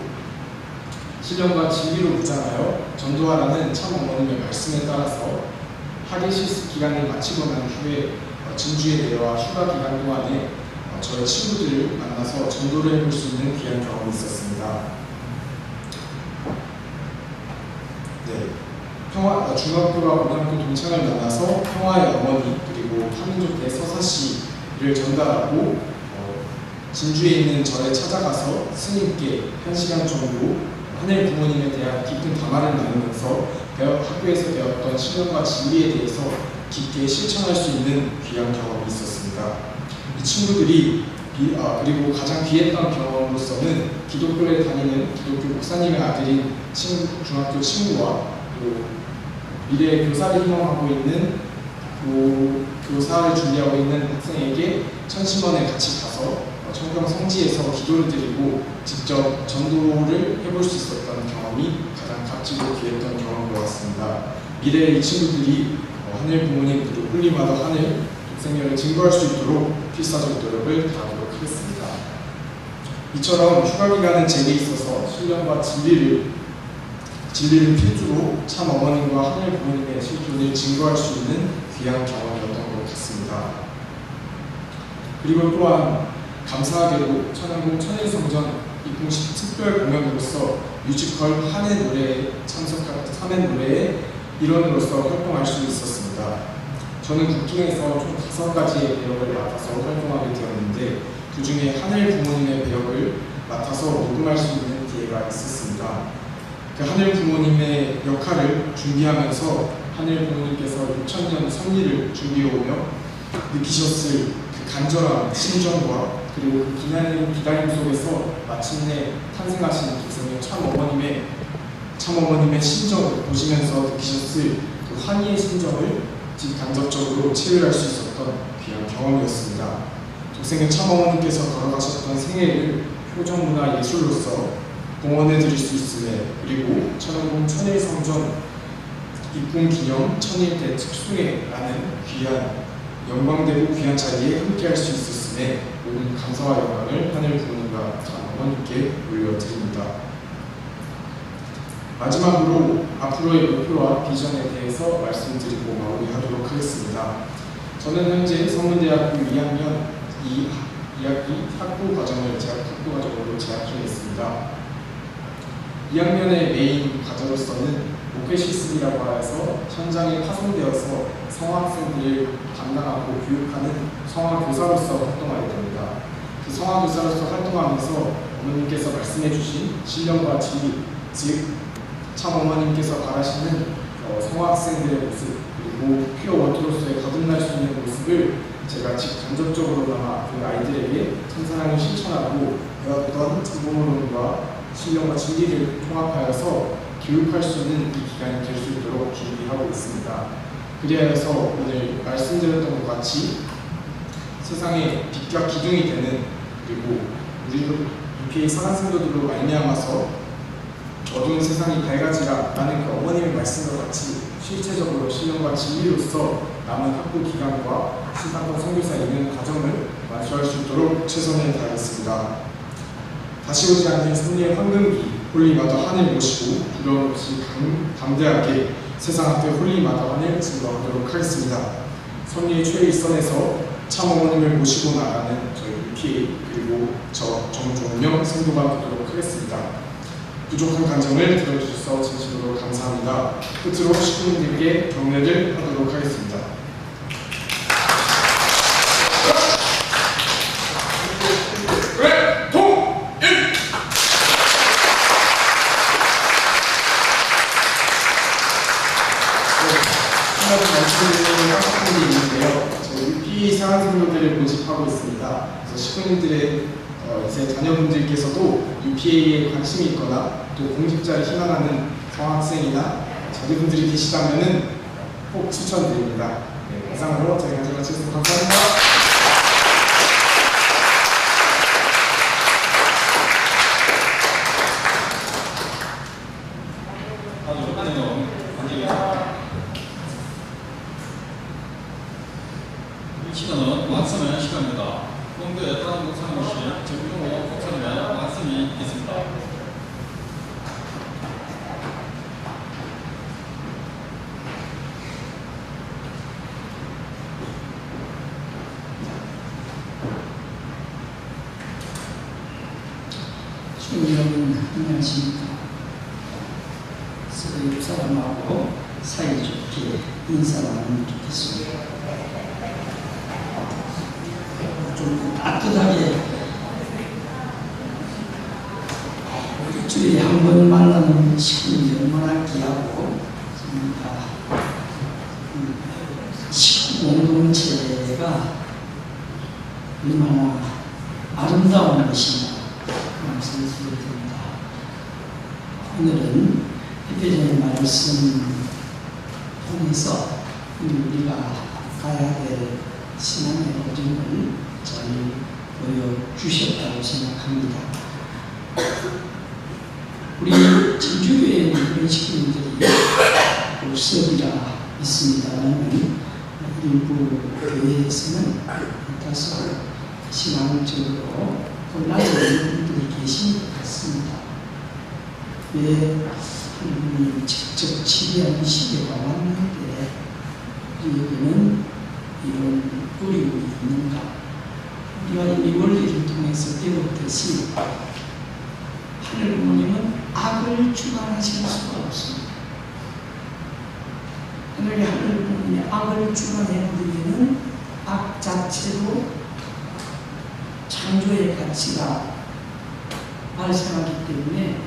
신령과 진리로 무장하여 전도하라는 참 어머님의 말씀에 따라서 하계시스 기간을 마치고 난 후에 진주에 내려와 휴가 기간 동안에 저의 친구들을 만나서 전도를 해볼 수 있는 귀한 경험이 있었습니다. 네, 중학교와 고등학교 동창을 만나서 평화의 어머니 그리고 한민족 대서사시를 전달하고 진주에 있는 절에 찾아가서 스님께 1시간 정도 하늘 부모님에 대한 깊은 담화를 나누면서 학교에서 배웠던 신령과 진리에 대해서 깊게 실천할 수 있는 귀한 경험이 있었습니다. 이 친구들이 그리고 가장 귀했던 경험으로서는 기독교를 다니는 기독교 목사님의 아들인 중학교 친구와 또 미래의 교사를 희망하고 있는 교사를 준비하고 있는 학생에게 천심원에 같이 가서 청평 성지에서 기도를 드리고 직접 전도를 해볼 수 있었던 경험이 가장 값지고 귀했던 경험인 것 같습니다. 미래의 이 친구들이 하늘 부모님 그리고 훌림하던 하늘 독생녀를 증거할 수 있도록 필사적 노력을 다하도록 하겠습니다. 이처럼 휴가 기간은 제게 있어서 신령과 진리를 필두로 참 어머님과 하늘 부모님의 실존을 증거할 수 있는 귀한 경험이었던 것 같습니다. 그리고 또한 감사하게도 천안공 천일성전 입궁식 특별 공연으로서 뮤지컬 한해 노래에 참석한 3회 노래의 일원으로서 활동할 수 있었습니다. 저는 국중에서 총 5가지의 배역을 맡아서 활동하게 되었는데 그 중에 하늘 부모님의 배역을 맡아서 녹음할 수 있는 기회가 있었습니다. 그 하늘 부모님의 역할을 준비하면서 하늘 부모님께서 6,000년 섭리를 준비해오며 느끼셨을 그 간절한 심정과 그리고 그 기다림 속에서 마침내 탄생하신 독생녀 참 어머님의 심정을 보시면서 느끼셨을 그 환희의 심정을 직간접적으로 체험할 수 있었던 귀한 경험이었습니다. 독생녀 참 어머님께서 걸어가셨던 생애를 표정문화 예술로서 공헌해 드릴 수 있음에 그리고 천안공 천일성전 입궁 기념 천일대 특수회라는 귀한 영광되고 귀한 자리에 함께할 수 있었음에 모든 감사와 영광을 하늘 부모님과 참 어머님께 올려드립니다. 마지막으로 앞으로의 목표와 비전에 대해서 말씀드리고 마무리하도록 하겠습니다. 저는 현재 성문대학교 2학년 2학기 학부 과정으로 재학 중에 있습니다. 2학년의 메인 과제로서는 목회 실습이라고 해서 현장에 파송되어서 성학생들을 담당하고 교육하는 성화교사로서 활동하게 됩니다. 그 성화교사로서 활동하면서 어머님께서 말씀해 주신 신령과 진리, 즉 참 어머님께서 바라시는 성화학생들의 모습, 그리고 퓨어 원투로서의 거듭날 수 있는 모습을 제가 간접적으로나마 그 아이들에게 참사랑을 실천하고 어떤 부모론과 신령과 진리를 통합하여서 교육할 수 있는 이 기간이 될 수 있도록 준비하고 있습니다. 그리하여서 오늘 말씀드렸던 것 같이 세상의 빛과 기둥이 되는, 그리고 우리 UPA 사랑생도들로 말미암아서 어두운 세상이 밝아지라 라는 그 어머님의 말씀과 같이 실체적으로 신령과 진리로서 남은 학부 기간과 신학과 선교사 있는 과정을 완수할 수 있도록 최선을 다하겠습니다. 다시 오지 않는 승리의 황금기 홀리마더 한을 모시고 두려움 없이 담대하게 세상 앞에 홀리마더 한을 증거하도록 하겠습니다. 선리의 최일선에서 참 어머님을 모시고 나가는 저희 UPA 그리고 저 정종명 생도가 되도록 하겠습니다. 부족한 감정을 들어주셔서 진심으로 감사합니다. 끝으로 식구님들께 격려를 하도록 하겠습니다. 한 가지 말씀드리는 깜빡한 게 있는데요. 저희 UPA 사랑생도들을 모집하고 있습니다. 그래서 식구님들의 이제 자녀분들께서도 UPA에 관심이 있거나 또 공직자를 희망하는 성학생이나 자녀분들이 계시다면 꼭 추천드립니다. 네, 이상으로 저희 강좌 마치겠습니다. 감사합니다. 아주 끝내는 관계입니다. 이 시간은 말씀의 시간입니다. 공도의 다른 목사님이신 정용호 목사님의 말씀이 있겠습니다. 주님 여러분 안녕하십니까. 서로 옆 사람하고 사이좋게 인사 나누면 좋겠습니다. 좀 따뜻하게 일주일에 한 번 만나는 식구들이 얼마나 귀하고 식구 공동체가 얼마나 아름다운 것인가 그런 생각이 듭니다. 오늘은 대표적인 말씀 통해서 우리가 가야 될 신앙의 어림을 잘 보여주셨다고 생각합니다. 우리 진주교회에 그런 식구들이 올섭이라 있습니다만 일부 교회에서는 다소 신앙적으로 혼란스러운 분들이 계신 것 같습니다. 왜 하나님이 직접 지배하는 시대가 왔는데 우리에게는 이런 어려움이 있는가? 우리가 이 원리를 통해서 배웠듯이 하늘 부모님은 악을 주관하실 수가 없습니다. 하늘 부모님이 악을 주관해버리면 악 자체로 창조의 가치가 발생하기 때문에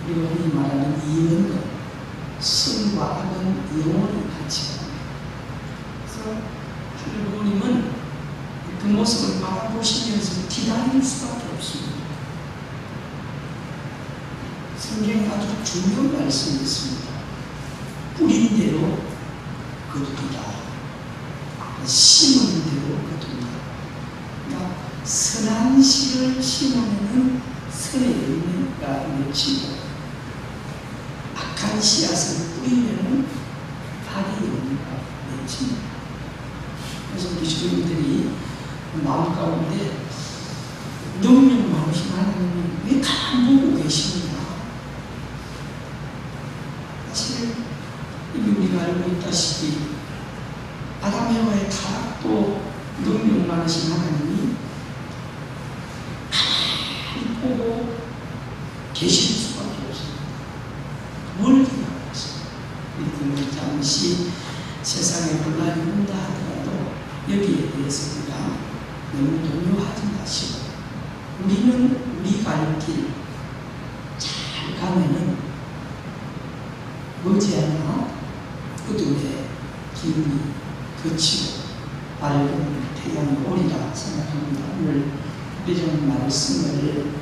우리가 흔히 말하는 이원론, 선과 악은 영원의 가치가 그래서 하늘 부모님은 그 모습을 바라보시면서 기다릴 수밖에 없습니다. 성경에 아주 중요한 말씀이 있습니다. 뿌린 대로 거두리라. 심은 대로 거두리라. 그러니까 선한 씨를 심으면 선의 열매가 맺히고 악한 씨앗을 뿌리면 악의 열매가 맺힙니다. 그래서 우리 주님들이 마음 가운데 능력 많으신 하나님이 왜 가만 보고 계십니까? 사실 이미 우리가 알고 있다시피 아담 에와의 타락도 능력 많으신 하나님이 가만히 보고 계실 수밖에 없습니다. 멀리 나갔습니다. 것이 세상에 혼란이 온다 하더라도 여기에 대해서 우리가 너무 동요하지 마시고 우리는 우리 갈 길 잘 가면은 머지않아 어둠의 기운이 그치고 밝은 태양이 오리라 생각합니다. 오늘 이런 말씀을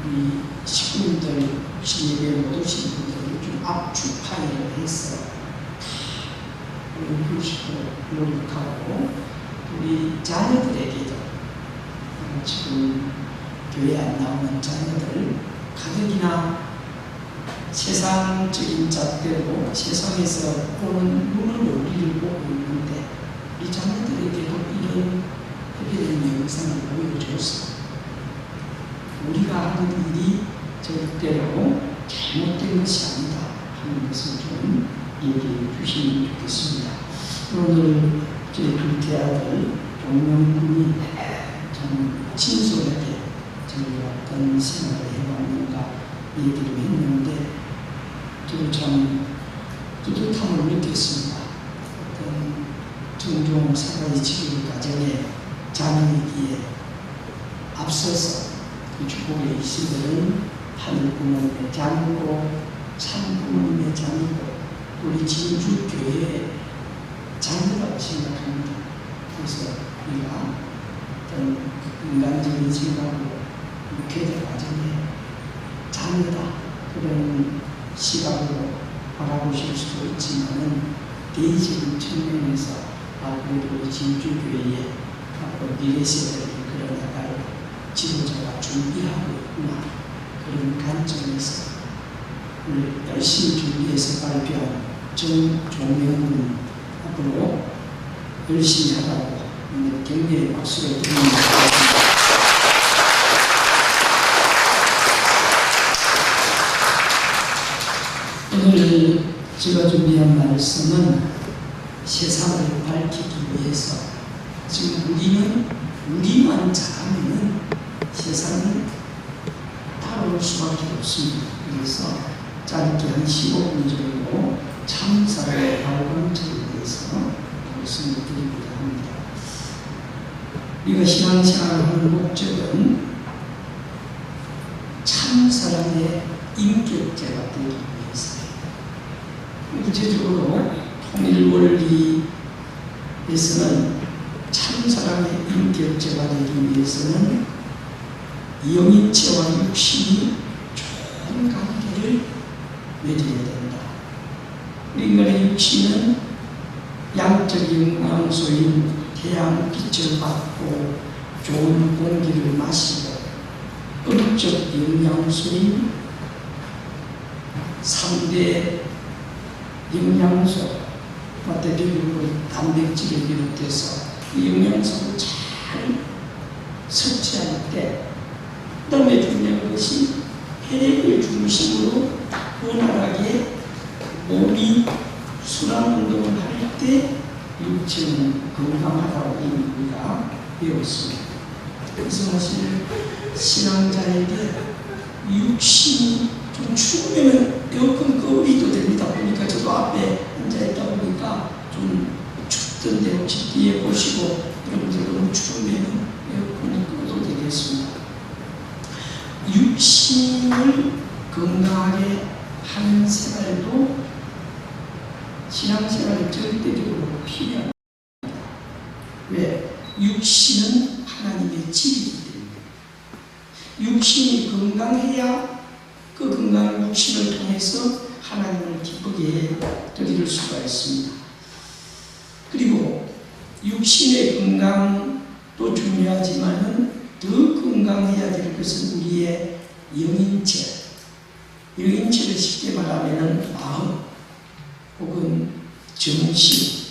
우리 식구들 혹시 예배 못 오신 분들을 좀 압축파일을 해서 다 올리시고 노력하고 우리 자녀들에게도 지금 교회 안 나오는 자녀들 가족이나 세상적인 잣대로 세상에서 보는 눈으로 우리를 보고 있는데 우리 자녀들에게도 이런 해결된 영상을 보여줘서 우리가 하는 일이 절대로 잘못된 것이 아니다 하는 것을 좀 얘기해 주시면 좋겠습니다. 오늘 저희 둘째 아들 종명군이 좀 진솔하게 저희가 어떤 생활을 해왔는가 얘기를 했는데 저도 참 뿌듯함을 느꼈습니다. 어떤 종종 생활의 지금 과정에 자녀이기에 앞서서 그 축복의 이시들은 하늘 부모님의 자녀고 참 부모님의 자녀고 우리 진주 교회의 자녀라고 생각합니다. 그래서 우리가 어떤 인간적인 생각으로 목회자 과정에 자녀다 그런 시각으로 바라보실 수도 있지만은 대의적인 측면에서 앞으로 우리 진주교회에 앞으로 미래 세대를 이끌어나갈 지도자가 준비하고 있구나 그런 관점에서 오늘 열심히 준비해서 발표한 정종명군 앞으로 열심히 하라고 오늘 격려의 박수를 드립니다. 오늘 제가 준비한 말씀은 세상을 밝히기 위해서 지금 우리만 잘하면 세상은 따라올 수밖에 없습니다. 그래서 짧게 한 15분 정도 참사의 발광체에 대해서 말씀을 드리고자 합니다. 우리가 신앙생활을 하는 목적은 참사랑의 인격체가 되기 위해서예요. 구체적으로 통일 원리에서는 참사랑의 인격체가 되기 위해서는 영인체와 육신이 좋은 관계를 맺어야 된다. 인간의 육신은 양적 영양소인 태양빛을 받고 좋은 공기를 마시고 음적 영양소인 3대 영양소, 대표적으로 단백질을 비롯해서 이 영양소를 잘 섭취할 때 그다음에 중요한 것이 혈액을 중심으로 원활하게 몸이 순환 운동을 할 때 육체는 건강하다고 이미 우리가 배웠습니다. 그래서 사실 신앙자에게 육신이 좀 추우면 에어컨 꺼기도 됩니다. 보니까 저도 앞에 앉아있다 보니까 좀 춥던데 혹시 뒤에 보시고 여러분들 너무 추우면 에어컨을 꺼도 되겠습니다. 육신을 건강하게 하는 생활도 신앙생활이 절대적으로 필요합니다. 왜? 육신은 하나님의 집이기 때문에 육신이 건강해야 그 건강한 육신을 통해서 하나님을 기쁘게 드릴 수가 있습니다. 그리고 육신의 건강도 중요하지만은 더 건강해야 될 것은 우리의 영인체. 영인체를 쉽게 말하면 마음 혹은 정신,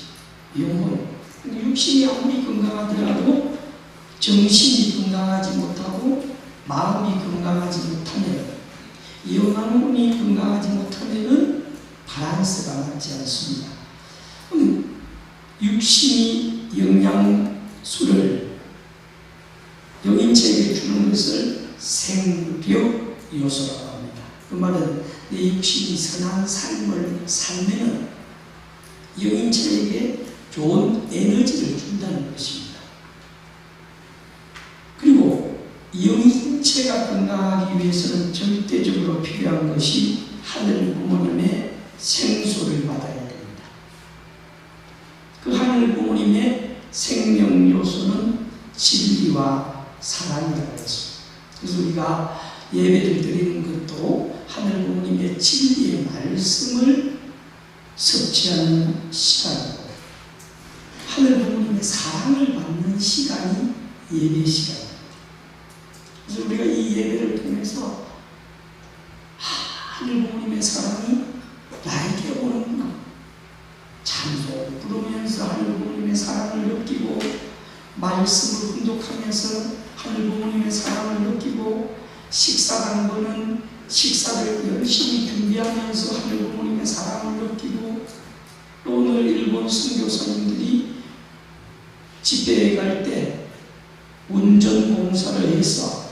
영혼. 육신이 아무리 건강하더라도 정신이 건강하지 못하고 마음이 건강하지 못하면 영혼이 건강하지 못하면 밸런스가 맞지 않습니다. 육신이 영양소를 영인체에게 주는 것을 생력 요소라고 합니다. 그 말은 내 육신이 선한 삶을 살면 영인체에게 좋은 에너지를 준다는 것입니다. 그리고 영인체가 건강하기 위해서는 절대적으로 필요한 것이 하늘 부모님의 생수를 받아야 됩니다. 그 하늘 부모님의 생명 요소는 진리와 사랑이라고 했습니다. 그래서 우리가 예배를 드리는 것도 하늘 부모님의 진리의 말씀을 섭취하는 시간이고 하늘 부모님의 사랑을 받는 시간이 예배 시간입니다. 그래서 우리가 이 예배를 통해서 하늘 부모님의 사랑이 나에게 오는구나. 찬송 부르면서 하늘 부모님의 사랑을 느끼고 말씀을 훈독하면서 하늘 부모님의 사랑을 느끼고 식사 당번은 식사를 열심히 준비하면서 하늘 부모님의 사랑을 느끼고 또 오늘 일본 선교사님들이 집회에 갈 때 운전 공사를 해서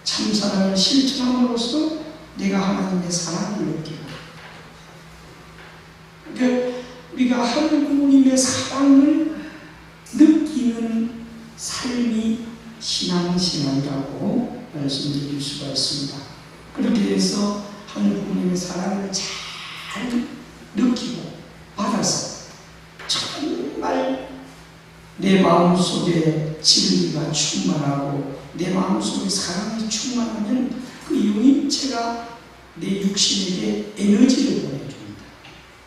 참사랑을 실천함으로써 내가 하나님의 사랑을 느끼고 그러니까 우리가 하늘 부모님의 사랑을 느끼는 삶이 신앙생활이라고 말씀드릴 수가 있습니다. 그렇게 해서 하늘 부모님의 사랑을 잘 느끼고 받아서 정말 내 마음속에 진리가 충만하고 내 마음속에 사랑이 충만하면 그 영인체가 내 육신에게 에너지를 보내줍니다.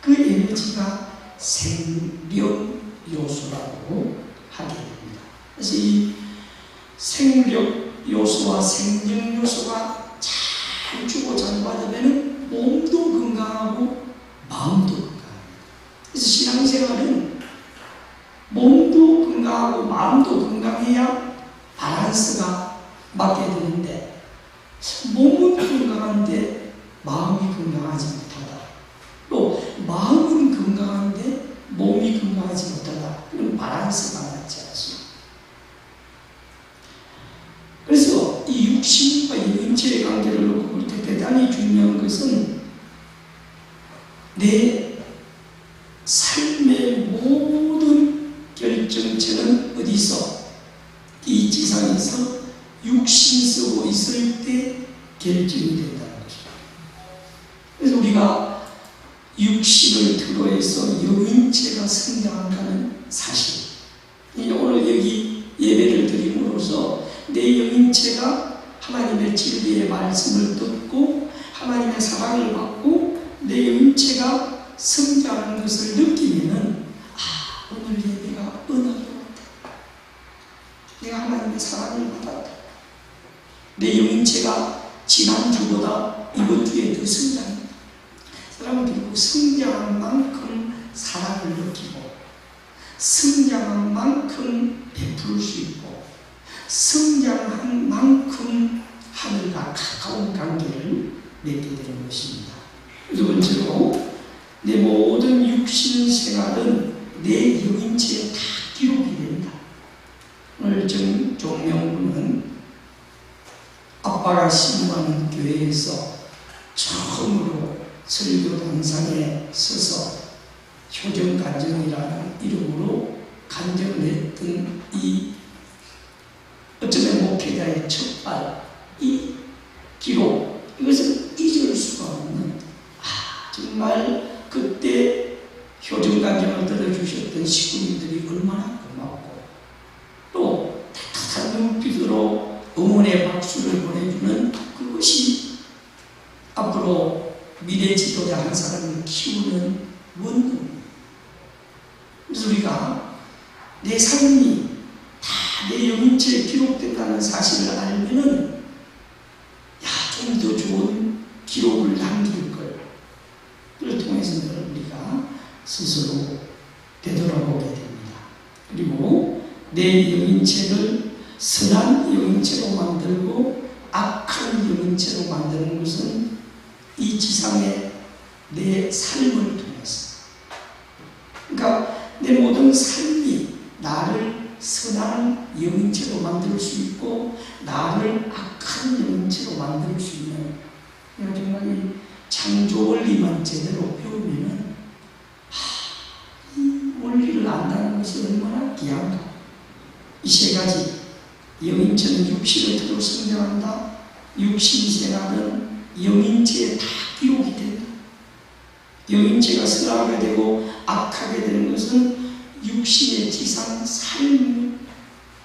그 에너지가 생력 요소라고 하게 됩니다. 그래서 이 생력 요소와 생명 요소가 잘 주고 잘 받으면 몸도 건강하고 마음도 건강합니다. 그래서 신앙생활은 몸도 건강하고 마음도 건강해야 밸런스가 맞게 되는데 몸은 건강한데 마음이 건강하지 못하다. 또 마음은 건강한데 몸이 건강하지 못하다. 그럼 밸런스가 맞지 않습니다. 그래서 이 육신과 영체의 관계를 놓고 볼 때 대단히 중요한 것은 내 삶의 모든 결정체는 어디서? 이 지상에서 육신 쓰고 있을 때 결정이 된다는 것입니다. 그래서 우리가 육신을 토로해서 영인체가 성장한다는 사실. 오늘 여기 예배를 드림으로써 내 영인체가 하나님의 진리의 말씀을 듣고 하나님의 사랑을 받고 내 영인체가 성장하는 것을 느끼면은 오늘 예배가 은혜로웠다. 내가 하나님의 사랑을 받았다. 내 영인체가 지난주보다 이번 주에 더 성장했다. 사람은 결국 성장한 만큼 사랑을 느끼고 성장한 만큼 베풀 수 있고 성장한 만큼 하늘과 가까운 관계를 맺게 되는 것입니다. 두 번째로 내 모든 육신 생활은 내 영인체에 다 기록이 된다. 오늘 종명군은 아빠가 신고하는 교회에서 처음으로 설교단상에 서서 효정간정이라는 이름으로 간정을 했던 이 어쩌면 목회자의 첫발 이 기록 이것은 잊을 수가 없는 정말 그때 효정간정을 들어주셨던 식구님들이 얼마나 고맙고 또 따뜻한 눈빛으로 응원의 박수를 보내주는 그것이 앞으로 미래 지도자 한 사람을 키우는 원동입니다. 그래서 우리가 내 삶이 다 내 영인체에 기록된다는 사실을 알면은 좀 더 좋은 기록을 남길 거예요. 그걸 통해서 우리가 스스로 되돌아보게 됩니다. 그리고 내 영인체를 선한 영인체로 만들고 악한 영인체로 만드는 것은 이 지상의 내 삶을 통해서 그러니까 내 모든 삶이 나를 선한 영인체로 만들 수 있고 나를 악한 영인체로 만들 수 있는 내가 정말 이 창조 원리만 제대로 배우면은 안다는 것이 얼마나 귀한가. 이 세 가지, 영인체는 육신을 토로 성장한다. 육신생활은 영인체에 다 기록이 된다. 영인체가 선하게 되고 악하게 되는 것은 육신의 지상 삶을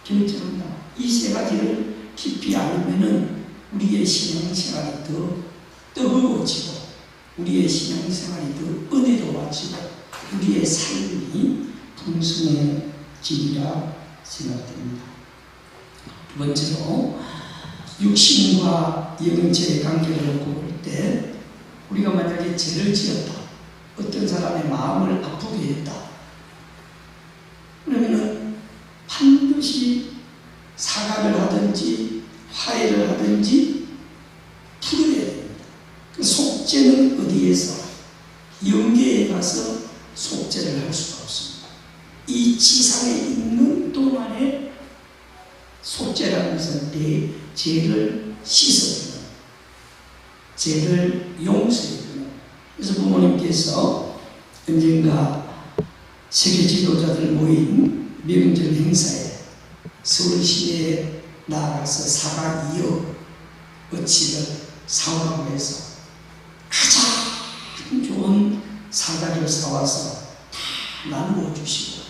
결정한다. 이 세 가지를 깊이 알면은 우리의 신앙생활이 더 뜨거워지고, 우리의 신앙생활이 더 은혜로워지고, 우리의 삶이 풍성해지리라 생각됩니다. 두 번째로, 육신과 영인체의 관계를 놓고 볼 때, 우리가 만약에 죄를 지었다, 어떤 사람의 마음을 아프게 했다, 그러면은 반드시 사과를 하든지 화해를 하든지 풀어야 됩니다. 그 속죄는 어디에서? 영계에 가서 속죄를 할 수가 없습니다. 이 지상에 있는 동안에 속죄라는 것은 내 죄를 씻어주는, 죄를 용서해주는. 그래서 부모님께서 언젠가 세계 지도자들 모인 명절 행사에 서울 시내에 나가서 사과 2억 어치를 사오라고 해서 가장 좋은 사과를 사와서 다 나누어 주시고,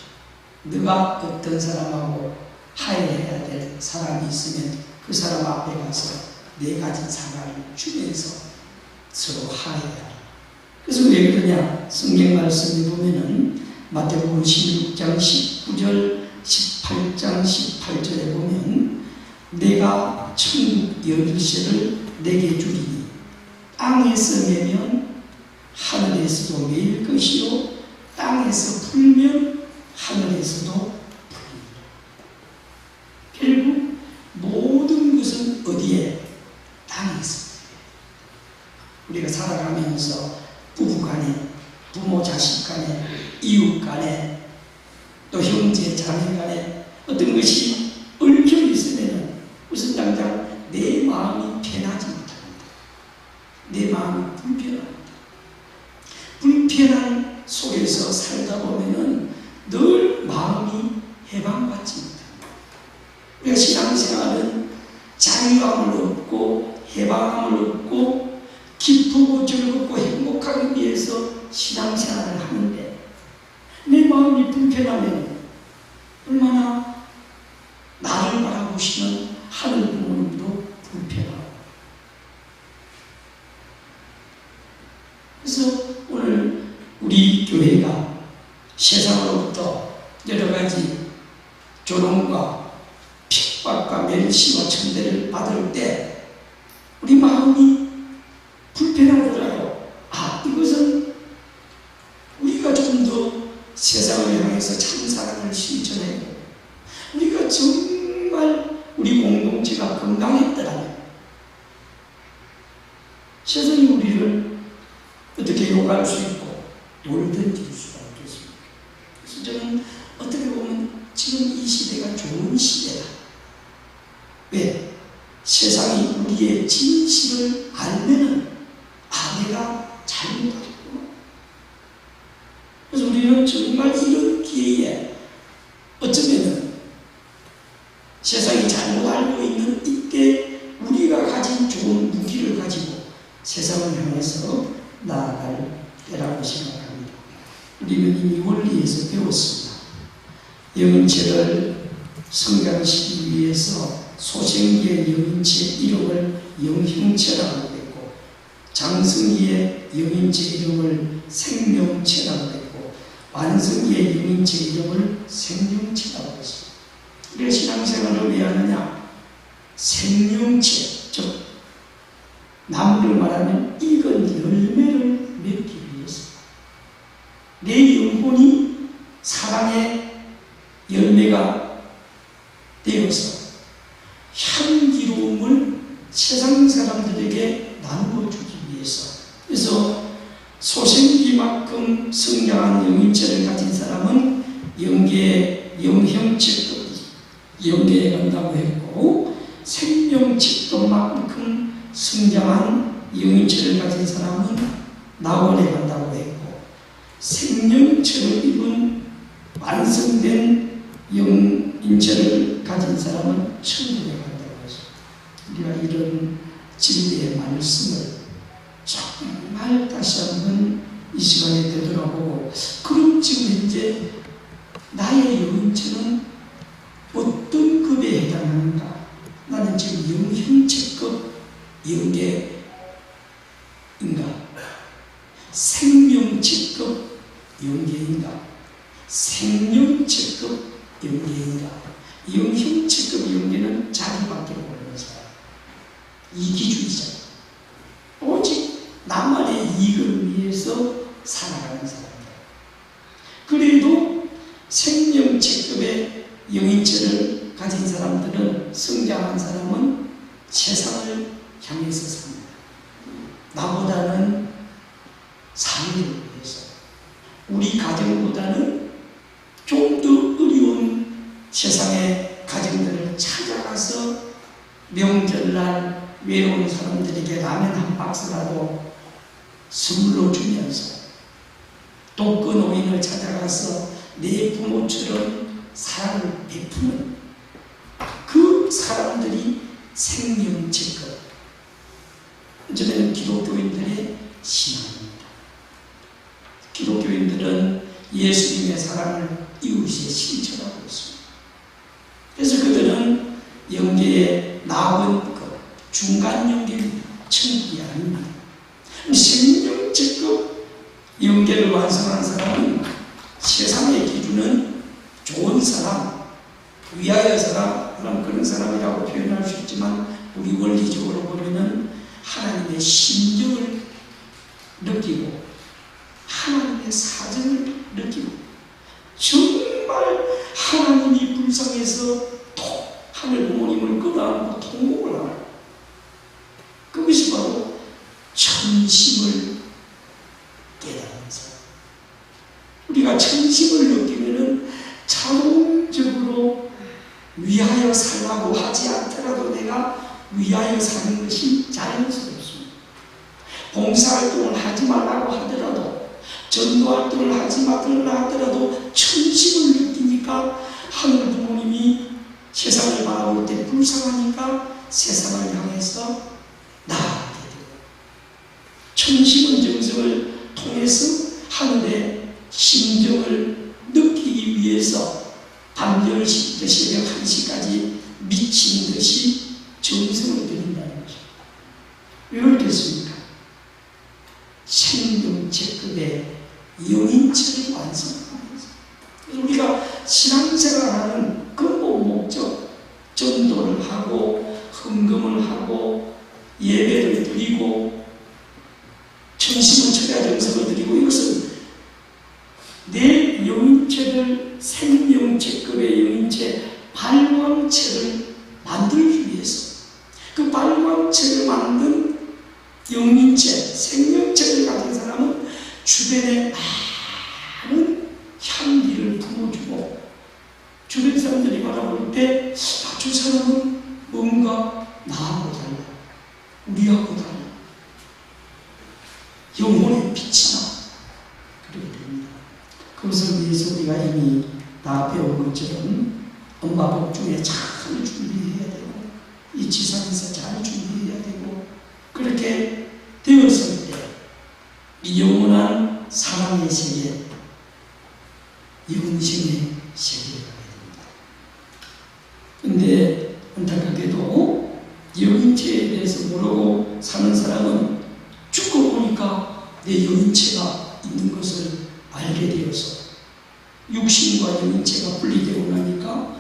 너가 어떤 사람하고 화해해야 될 사람이 있으면 그 사람 앞에 가서 네 가지 사과를 주면서 서로 화해해라. 그래서 왜 그러냐? 성경 말씀에 보면은 마태복음 16장 19절 18장 18절에 보면 내가 천국 열쇠를 내게 주리니 땅에서 매면 하늘에서도 매일 것이요 땅에서 풀면 하늘에서도 풀리라. 결국 모든 것은 어디에? 땅에서. 우리가 살아가면서 부부 간에, 부모 자식 간에, 이웃 간에, 또 형제 자매 간에 어떤 것이 얽혀 있으면 무슨 당장 내 마음이 편하지 못합니다. 내 마음이 불편합니다. 불편한 속에서 살다 보면은 늘 마음이 해방받지 못합니다. 우리가 신앙생활은 자유함을 얻고 해방함을 얻고 기쁘고 즐겁고 행복하기 위해서 신앙생활을 하는데, 내 마음이 불편하면 얼마나 나를 바라보시는 하늘 부모님도 불편하고. 그래서 오늘 우리 교회가 세상으로부터 여러 가지 조롱과 핍박과 멸시와 천대를 받을 때 우리 마음이 불편하더라도, 이것은 우리가 좀 더 세상을 향해서 참사랑을 실천해요. 우리가 정말 우리 공동체가 건강했더라면 세상이 우리를 어떻게 욕할 수 있고 돌 던질 수가 없겠습니까? 그래서 저는 어떻게 보면 지금 이 시대가 좋은 시대다. 왜? 세상이 우리의 진실을 알면은 내가 잘못했구나. 그래서 우리는 정말 이런 기회에 어쩌면은 세상이 잘못 알고 있는 이때 우리가 가진 좋은 무기를 가지고 세상을 향해서 나아갈 때라고 생각합니다. 우리는 이미 원리에서 배웠습니다. 영인체를 성장시키기 위해서 소생기의 영인체 이름을 영형체라고 했고, 장성기의 영인체 이름을 생명체라고 했고, 완성기의 영인체 이름을 생명체라고 했습니다. 우리가 신앙생활을 왜 하느냐? 생명체, 즉 나무를 말하면 익은 열매를 맺기 위해서, 내 영혼이 사랑의 열매가 되어서 향기로움을 세상 사람들에게 나누어 주기 위해서. 그래서 소생기만큼 성장한 영인체를 가진 사람은 영계의 영형체급 영계에 간다고 했고, 생명체급만큼 성장한 영인체를 가진 사람은 낙원에 간다고 했고, 생명체를 입은 완성된 영인체를 가진 사람은 천국에 간다고 하죠. 우리가 이런 진리의 말씀을 정말 다시 한번 이 시간에 되돌아보고, 그럼 지금 현재 나의 영인체는 어떤 급에 해당하는가? 나는 지금 영형체급 영계인가? 생명체급 영계인가? 생명체급 영계인가? 영형체급 영계는 자기밖에 모르는 사람, 이기주의자, 오직 나만의 이익을 위해서 살아가는 사람들. 그래도 생명체급의 영인체를 가진 사람들은, 성장한 사람은 세상을 향해서 삽니다. 나보다는 삶을 위해서, 우리 가정보다는 좀 더 어려운 세상의 가정들을 찾아가서 명절날 외로운 사람들에게 라면 한 박스라도 선물로 주면서, 독거노인을 찾아가서 내 부모처럼 사랑을 베푸는 그 사람들이 생명체급, 저는 기독교인들의 신앙입니다. 기독교인들은 예수님의 사랑을 이웃에 실천하고 있습니다. 그래서 그들은 영계의 나은 것, 중간 영계입니다. 천국이 아닙니다. 생명체급 영계를 완성한 사람은 세상의 기준은 좋은 사람, 위하여 사람, 그런 사람이라고 표현할 수 있지만, 우리 원리적으로 보면은 하나님의 심정을 느끼고 하나님의 사정을 느끼고, 정말 하나님이 불쌍해서 하늘 부모님을 끌어안고 통곡을 하고, 그것이 바로 천심을 깨닫는 사람. 우리가 천심을 느끼면은 자동적으로 위하여 살라고 하지 않더라도 내가 위하여 사는 것이 자연스럽습니다. 봉사활동을 하지 말라고 하더라도, 전도활동을 하지 말라 하더라도 천심을 느끼니까 하늘 부모님이 세상을 바라볼 때 불쌍하니까 세상을 향해서 나아가게 되고, 천심은 정성을 통해서 하늘의 심정을 느끼기 위해서 밤 10시부터 새벽 1시까지 미친 듯이 정성을 들인다는 거죠. 왜 그렇겠습니까? 생명체급의 영인체를 완성하면서, 우리가 신앙생활하는 근본 목적, 전도를 하고 헌금을 하고 예배를 드리고 천심은 철야 정성을 드리고, 이것은 내 영인체를, 생명체급의 영인체 발광체를 만들기 위해서, 그 발광체를 만든 영인체, 생명체를 가진 사람은 주변에 많은 향기를 품어주고, 주변 사람들이 바라볼 때 저 사람은 뭔가 나하고 달라, 우리하고 달라, 영혼의 빛이 나, 그렇게 됩니다. 그것을 위해서 우리가 이미 다 배운 것처럼 엄마 복 중에 잘 준비해야 되고, 이 지상에서 잘 준비해야 되고, 그렇게 되었을 때 이 영원한 사랑의 세계, 영생의 세계에 가게 됩니다. 근데 안타깝게도 영인체에 대해서 모르고 사는 사람은 죽고 보니까 내 영인체가 있는 것을 알게 되어서, 육신과 영인체가 분리되고 나니까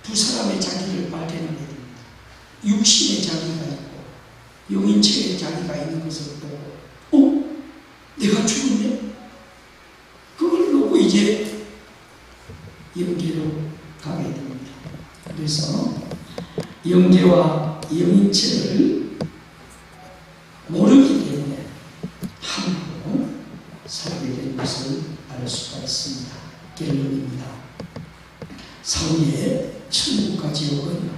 두 사람의 자기를 발견하게 됩니다. 육신의 자기가 있고 영인체의 자기가 있는 것을 보고, 내가 죽었네? 그걸 놓고 이제 영계로 가게 됩니다. 그래서 영계와 영인체를 모르기 때문에 함부로 살게 된 것을 알 수가 있습니다. 결론입니다. 사후에 천국과 지옥은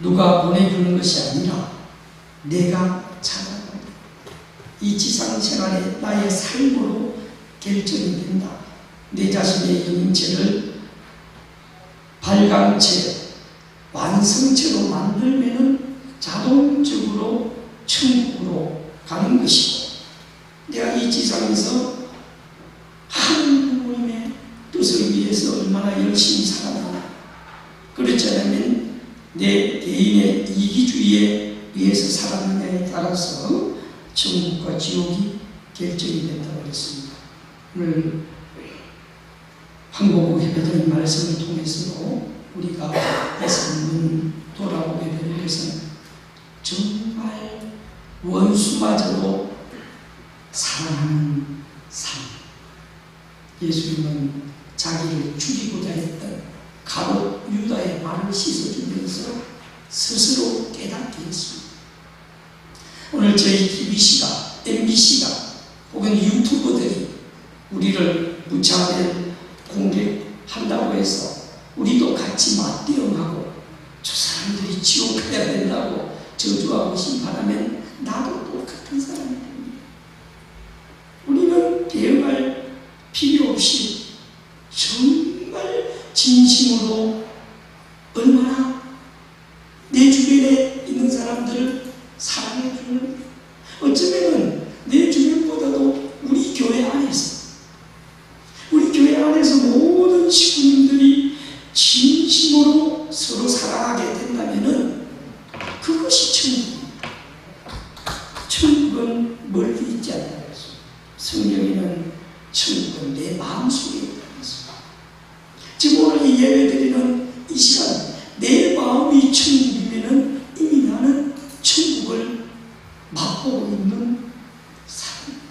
누가 보내주는 것이 아니라 내가 찾아가는, 이 지상 생활에 나의 삶으로 결정이 된다. 내 자신의 영체를 발광체, 완성체로 만들면은 자동적으로 천국으로 가는 것이고, 내가 이 지상에서 하나님 부모님의 뜻을 위해서 얼마나 열심히 살았나, 그렇지 않으면 내 개인의 이기주의에 의해서 살았느냐에 따라서 천국과 지옥이 결정이 된다고 했습니다. 오늘 황보국 회배의 말씀을 통해서 우리가 삶은 돌아보게 되는 것은 정말 원수마저도 사랑하는 삶. 예수님은 자기를 죽이고자 했던 가룟 유다의 발을 씻어주면서 스스로 깨닫게 했습니다. 오늘 저희 TVC가, MBC가 혹은 유튜버들이 우리를 무차별 공격한다고 해서 우리도 같이 맞대응하고 저 사람들이 지옥 가야 된다고 저주하고 심판하면 나도 똑같은 사람이 됩니다. 우리는 대응할 필요 없이 정말 진심으로 얼마나 내 주변에 있는 사람들을 사랑해주는, 어쩌면 내 주변보다도 우리 교회 안에서 모든 식구님들이 진심으로 서로 사랑하게 된다면은 그것이 천국입니다. 천국은 멀리 있지 않다고 했습니다. 성경에는 천국은 내 마음속에 있다고 했습니다. 지금 오늘 이 예배 드리는 이 시간, 내 마음이 천국이면은 이미 나는 천국을 맛보고 있는 사람입니다.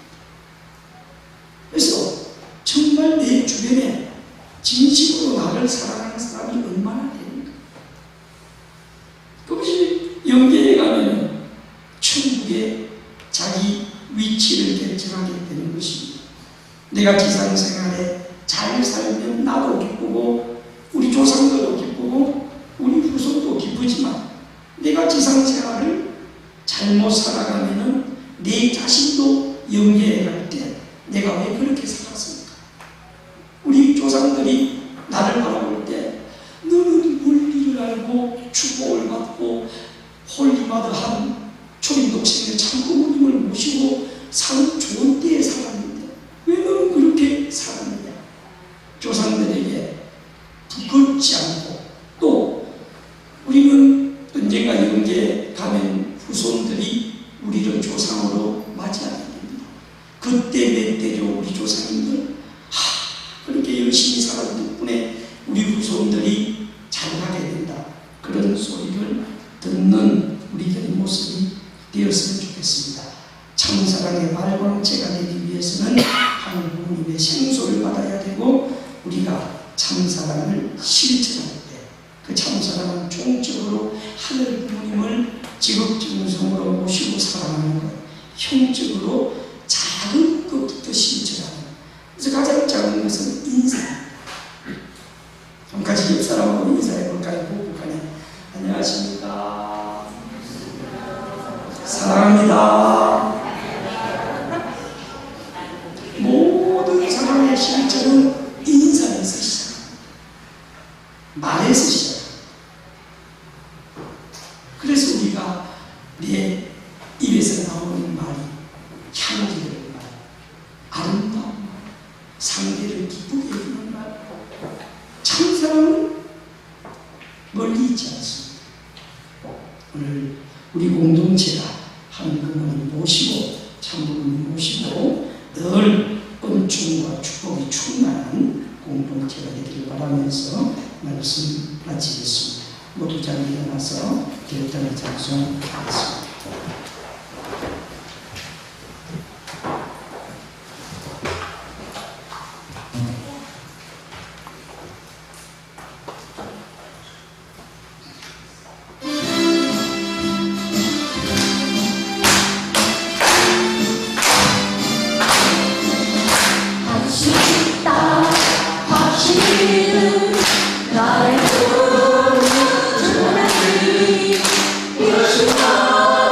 그래서 정말 내 주변에 진심으로 나를 사랑하는 사람이 얼마나 되는가. 그것이 영계에 가면 천국에 자기 위치를 결정하게 되는 것입니다. 내가 지상생활에 잘 살면 나도 기쁘고 우리 조상들도 기쁘고 우리 후손도 기쁘지만, 내가 지상생활을 잘못 살아가면 내 자신도 영계에 갈 때 내가 왜 그렇게 살았습니까? 우리 조상들이 나를 바라볼 때 너는 원리를 알고 축복을 받고 홀리마드한 초림독생의 참부모님을 모시고 사는 좋은 때에 살았는데 왜 너는 그렇게 살았느냐. 조상들에게 부끄럽지 않고, 또 우리는 언젠가 영계에 가면 후손들이 우리를 조상으로 맞이하게 됩니다. 그때 멧돼죠 우리 조상님들 그렇게 열심히 살았기 덕분에 우리 후손들이 잘 가게 된다, 그런 소리를 듣는 우리들의 모습이 되었으면 좋겠습니다. 참사랑의 발광체가 되기 위해서는 하나님의 생소를 받아야 되고, 우리가 참사랑을 실천할 때 그 참사랑은 종적으로 하늘 부모님을 지극정성으로 모시고 사랑하는 것, 형적으로 작은 것부터 실천하는 것. 그래서 가장 작은 것은 인사입니다. 한 가지 옆 사람하고 인사해 볼까요? 북한에 안녕하십니까? 사랑합니다. 모든 사랑의 실천은 인사에서 시작, 말에서 시작. 그래서 우리가 내 입에서 나오는 말이 향기로운 말, 아름다운 말, 상대를 기쁘게 해주는 말. 참사랑은 멀리 있지 않습니다. 오늘 우리 공동체가 하나님을 모시고 참부모님 모시고 늘 은총과 축복이 충만한 공동체가 되기를 바라면서 말씀 마치겠습니다. 모두 잘 일어나서 기도단을 작성하겠습니다. 나의 주님 예수가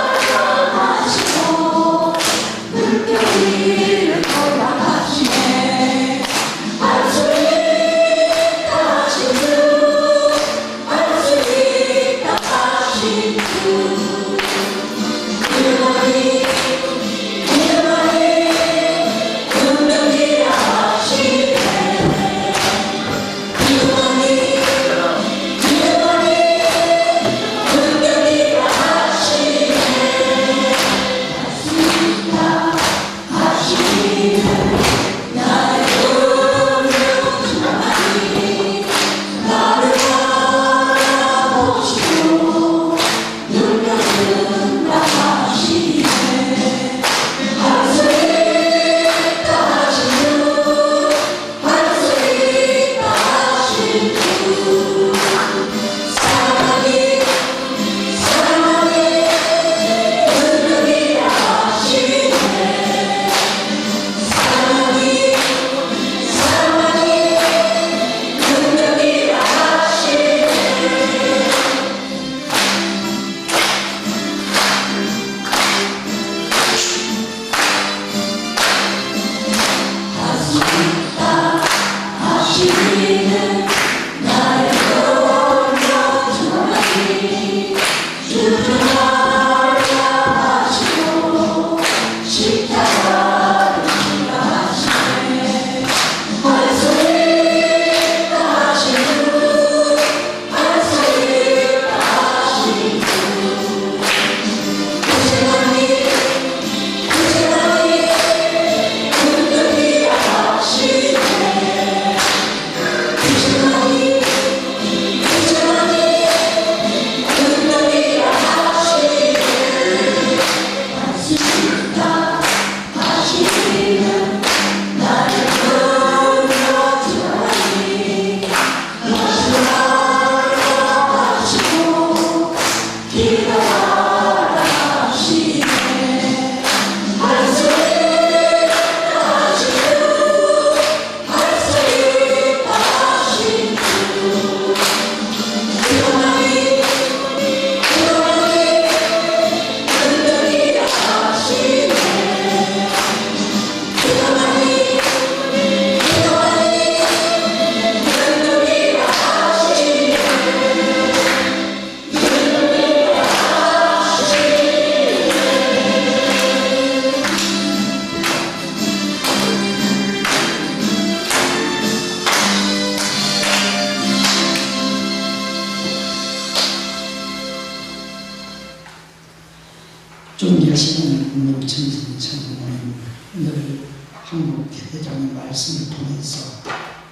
존귀하시는 국민 천신 천부모님, 오늘 한국 대회장의 말씀을 통해서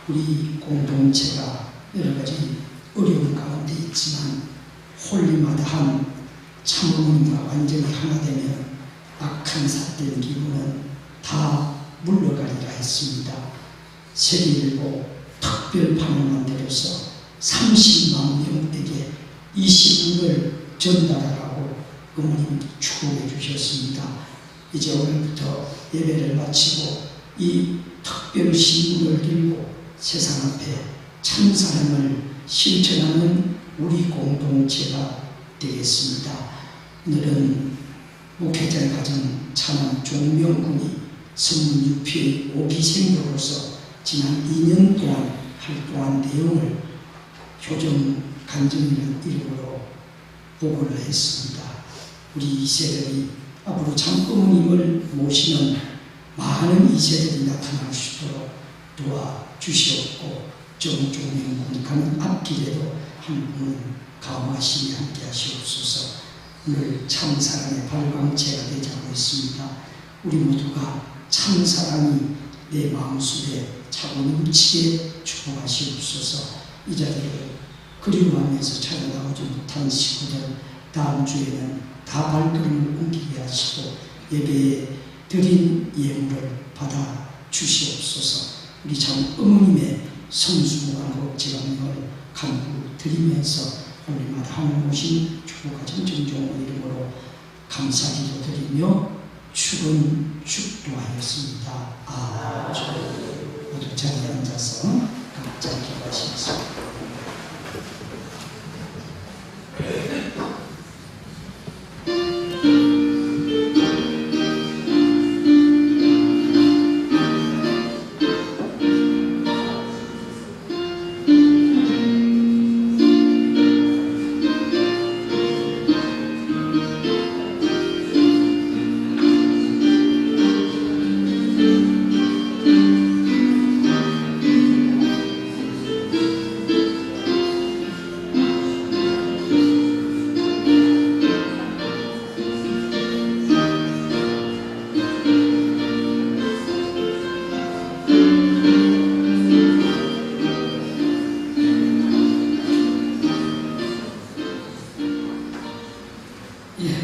우리 공동체가 여러 가지 어려운 가운데 있지만 홀리마다한 참어머니가 완전히 하나 되면 악한 삿된 기분은 다 물러가리라 했습니다. 세계일보 특별판을 만들어서 30만 명에게 이 신문을 전달하라고 어머님이 축복해 주셨습니다. 이제 오늘부터 예배를 마치고 이 특별 신문을 들고 세상 앞에 참사랑을 실천하는 우리 공동체가 되겠습니다. 오늘은 목회자의 가정 찬원 종명군이 성문 유피의 5기생으로서 지난 2년 동안 활동한 내용을 효정 간증이라는 이름으로 보고를 했습니다. 우리 2세들이 앞으로 참 어머님을 모시는 많은 2세들이 나타날 수 있도록 도와주시옵고 정종명군 가는 앞길에도 한 분은 감화심이 함께 하시옵소서. 오늘 참사랑의 발광체가 되자고 있습니다. 우리 모두가 참사랑이 내 마음속에 차고 넘치게 축복하시옵소서. 이 자리를 그리워하면서 찾아나오지 못한 식구들 다음 주에는 다 발걸음을 옮기게 하시고 예배에 드린 예물을 받아 주시옵소서. 우리 참 어머님의 성수무관국 지방령을 간구 드리면서 올림마다 하늘 오신 축복하신 정종의 이름으로 감사기도 드리며 축은 축도하였습니다. 아멘. 모두 자리에 앉아서 각자 기도하시겠습니다.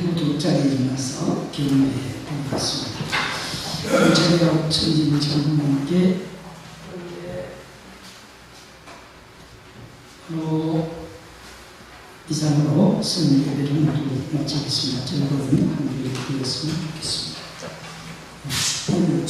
모두 자리에 일어나서 기도해 보겠습니다. 저희가 천진 전문님께 이상으로 성령 예배를 모두 마치겠습니다. 즐거운 한 주를 보냈으면 좋겠습니다. 오늘